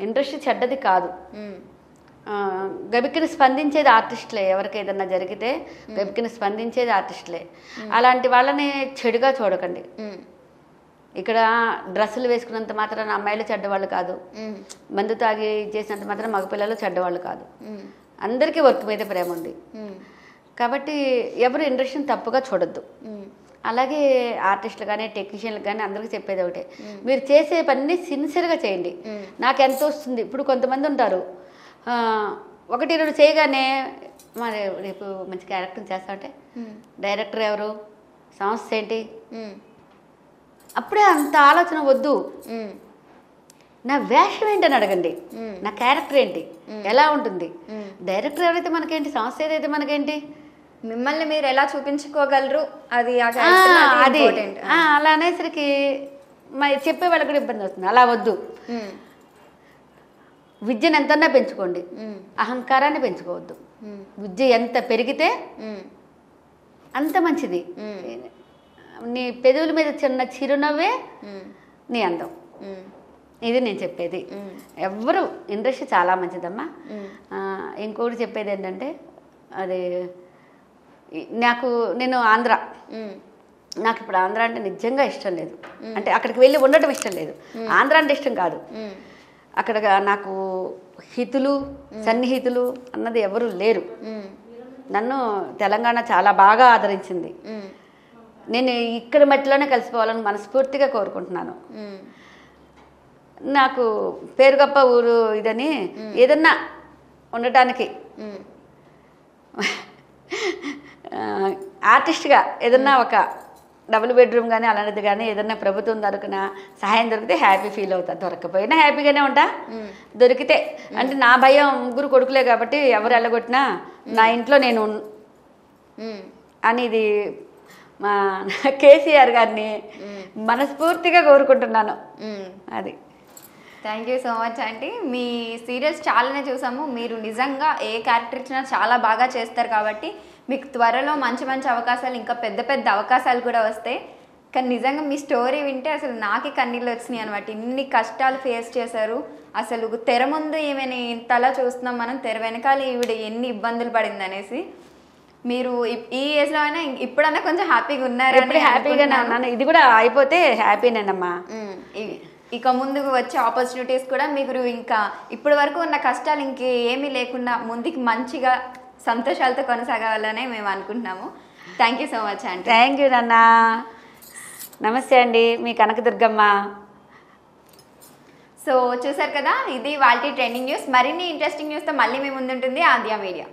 ఇండస్ట్రీ చెడ్డది కాదు. గబిక్కిని స్పందించేది ఆర్టిస్టులే. ఎవరికి ఏదన్నా జరిగితే గబిక్కిని స్పందించేది ఆర్టిస్టులే. అలాంటి వాళ్ళని చెడుగా చూడకండి. ఇక్కడ డ్రెస్సులు వేసుకున్నంత మాత్రాన అమ్మాయిలు చెడ్డవాళ్ళు కాదు, మందు తాగి చేసినంత మాత్రం మగపిల్లలు చెడ్డవాళ్ళు కాదు. అందరికీ వర్క్ మీద ప్రేమ ఉంది కాబట్టి ఎవరు ఇండస్ట్రీని తప్పుగా చూడొద్దు. అలాగే ఆర్టిస్టులు కానీ టెక్నీషియన్లు కానీ అందరికీ చెప్పేది ఒకటే, మీరు చేసే పని సిన్సియర్గా చేయండి. నాకు ఎంత వస్తుంది, ఇప్పుడు కొంతమంది ఉంటారు 1-2 చేయగానే మరి రేపు మంచి క్యారెక్టర్ చేస్తామంటే డైరెక్టర్ ఎవరు, సంస్థ ఏంటి, అప్పుడే అంత ఆలోచన వద్దు. నా వేషం ఏంటని అడగండి, నా క్యారెక్టర్ ఏంటి, ఎలా ఉంటుంది. డైరెక్టర్ ఎవరైతే మనకేంటి, సంస్థ ఏదైతే మనకేంటి, మిమ్మల్ని మీరు ఎలా చూపించుకోగలరు అది అలా అనేసరికి మరి చెప్పే వాళ్ళకి కూడా ఇబ్బంది అవుతుంది. అలా వద్దు. విద్యను ఎంతన్నా పెంచుకోండి, అహంకారాన్ని పెంచుకోవద్దు. విద్య ఎంత పెరిగితే అంత మంచిది. నీ పెదవుల మీద చిన్న చిరునవ్వే నీ అందం. ఇది నేను చెప్పేది. ఎవ్వరు ఇండస్ట్రీ చాలా మంచిదమ్మా. ఇంకోటి చెప్పేది ఏంటంటే, అది నేను ఆంధ్ర, నాకు ఇప్పుడు ఆంధ్ర అంటే నిజంగా ఇష్టం లేదు. అంటే అక్కడికి వెళ్ళి ఉండటం ఇష్టం లేదు. ఆంధ్ర అంటే ఇష్టం కాదు. అక్కడ నాకు హితులు సన్నిహితులు అన్నది ఎవరు లేరు. నన్ను తెలంగాణ చాలా బాగా ఆదరించింది. నేను ఇక్కడ మట్టిలోనే కలిసిపోవాలని మనస్ఫూర్తిగా కోరుకుంటున్నాను. నాకు పేరు గొప్ప ఊరు ఇదని ఏదన్నా ఉండటానికి ఆర్టిస్ట్గా ఏదన్నా ఒక డబుల్ బెడ్రూమ్ కానీ అలాంటిది కానీ ఏదన్నా ప్రభుత్వం దొరికిన సహాయం దొరికితే హ్యాపీ ఫీల్ అవుతా. దొరకపోయినా హ్యాపీగానే ఉంటా. దొరికితే అంటే నా భయం ముగ్గురు కొడుకులే కాబట్టి ఎవరు వెళ్ళగొట్టినా నా ఇంట్లో నేను అని ఇది మా కేసీఆర్ గారిని మనస్ఫూర్తిగా కోరుకుంటున్నాను. అది. Thank you so much aunty. Me serials చాలానే చూసాము. మీరు నిజంగా ఏ క్యారెక్టర్ ఇచ్చినా చాలా బాగా చేస్తారు కాబట్టి మీకు త్వరలో మంచి మంచి అవకాశాలు, ఇంకా పెద్ద పెద్ద అవకాశాలు కూడా వస్తాయి. కానీ నిజంగా మీ స్టోరీ వింటే అసలు నాకే కన్నీళ్ళు వచ్చినాయి అనమాట. ఇన్ని కష్టాలు ఫేస్ చేశారు. అసలు తెర ముందు ఈమెని ఇంతలా చూస్తున్నాం మనం, తెర వెనకాల ఈవిడ ఎన్ని ఇబ్బందులు పడింది అనేసి. మీరు ఈ ఏజ్లో అయినా ఇప్పుడన్నా కొంచెం హ్యాపీగా ఉన్నారు. హ్యాపీగానే ఉన్నాను. ఇది కూడా అయిపోతే హ్యాపీనేనమ్మా. ఇక ముందుకు వచ్చే ఆపర్చునిటీస్ కూడా మీరు ఇంకా ఇప్పటి వరకు ఉన్న కష్టాలు ఇంకేమీ లేకుండా ముందుకు మంచిగా సంతోషాలతో కొనసాగాలనే మేము అనుకుంటున్నాము. థ్యాంక్ యూ సో మచ్ అండి. థ్యాంక్ యూ నాన్న. నమస్తే అండి, మీ కనకదుర్గమ్మ. సో చూసారు కదా, ఇది వాళ్ళ ట్రెండింగ్ న్యూస్. మరిన్ని ఇంట్రెస్టింగ్ న్యూస్తో మళ్ళీ మీ ముందుంటుంది ఆద్య మీడియా.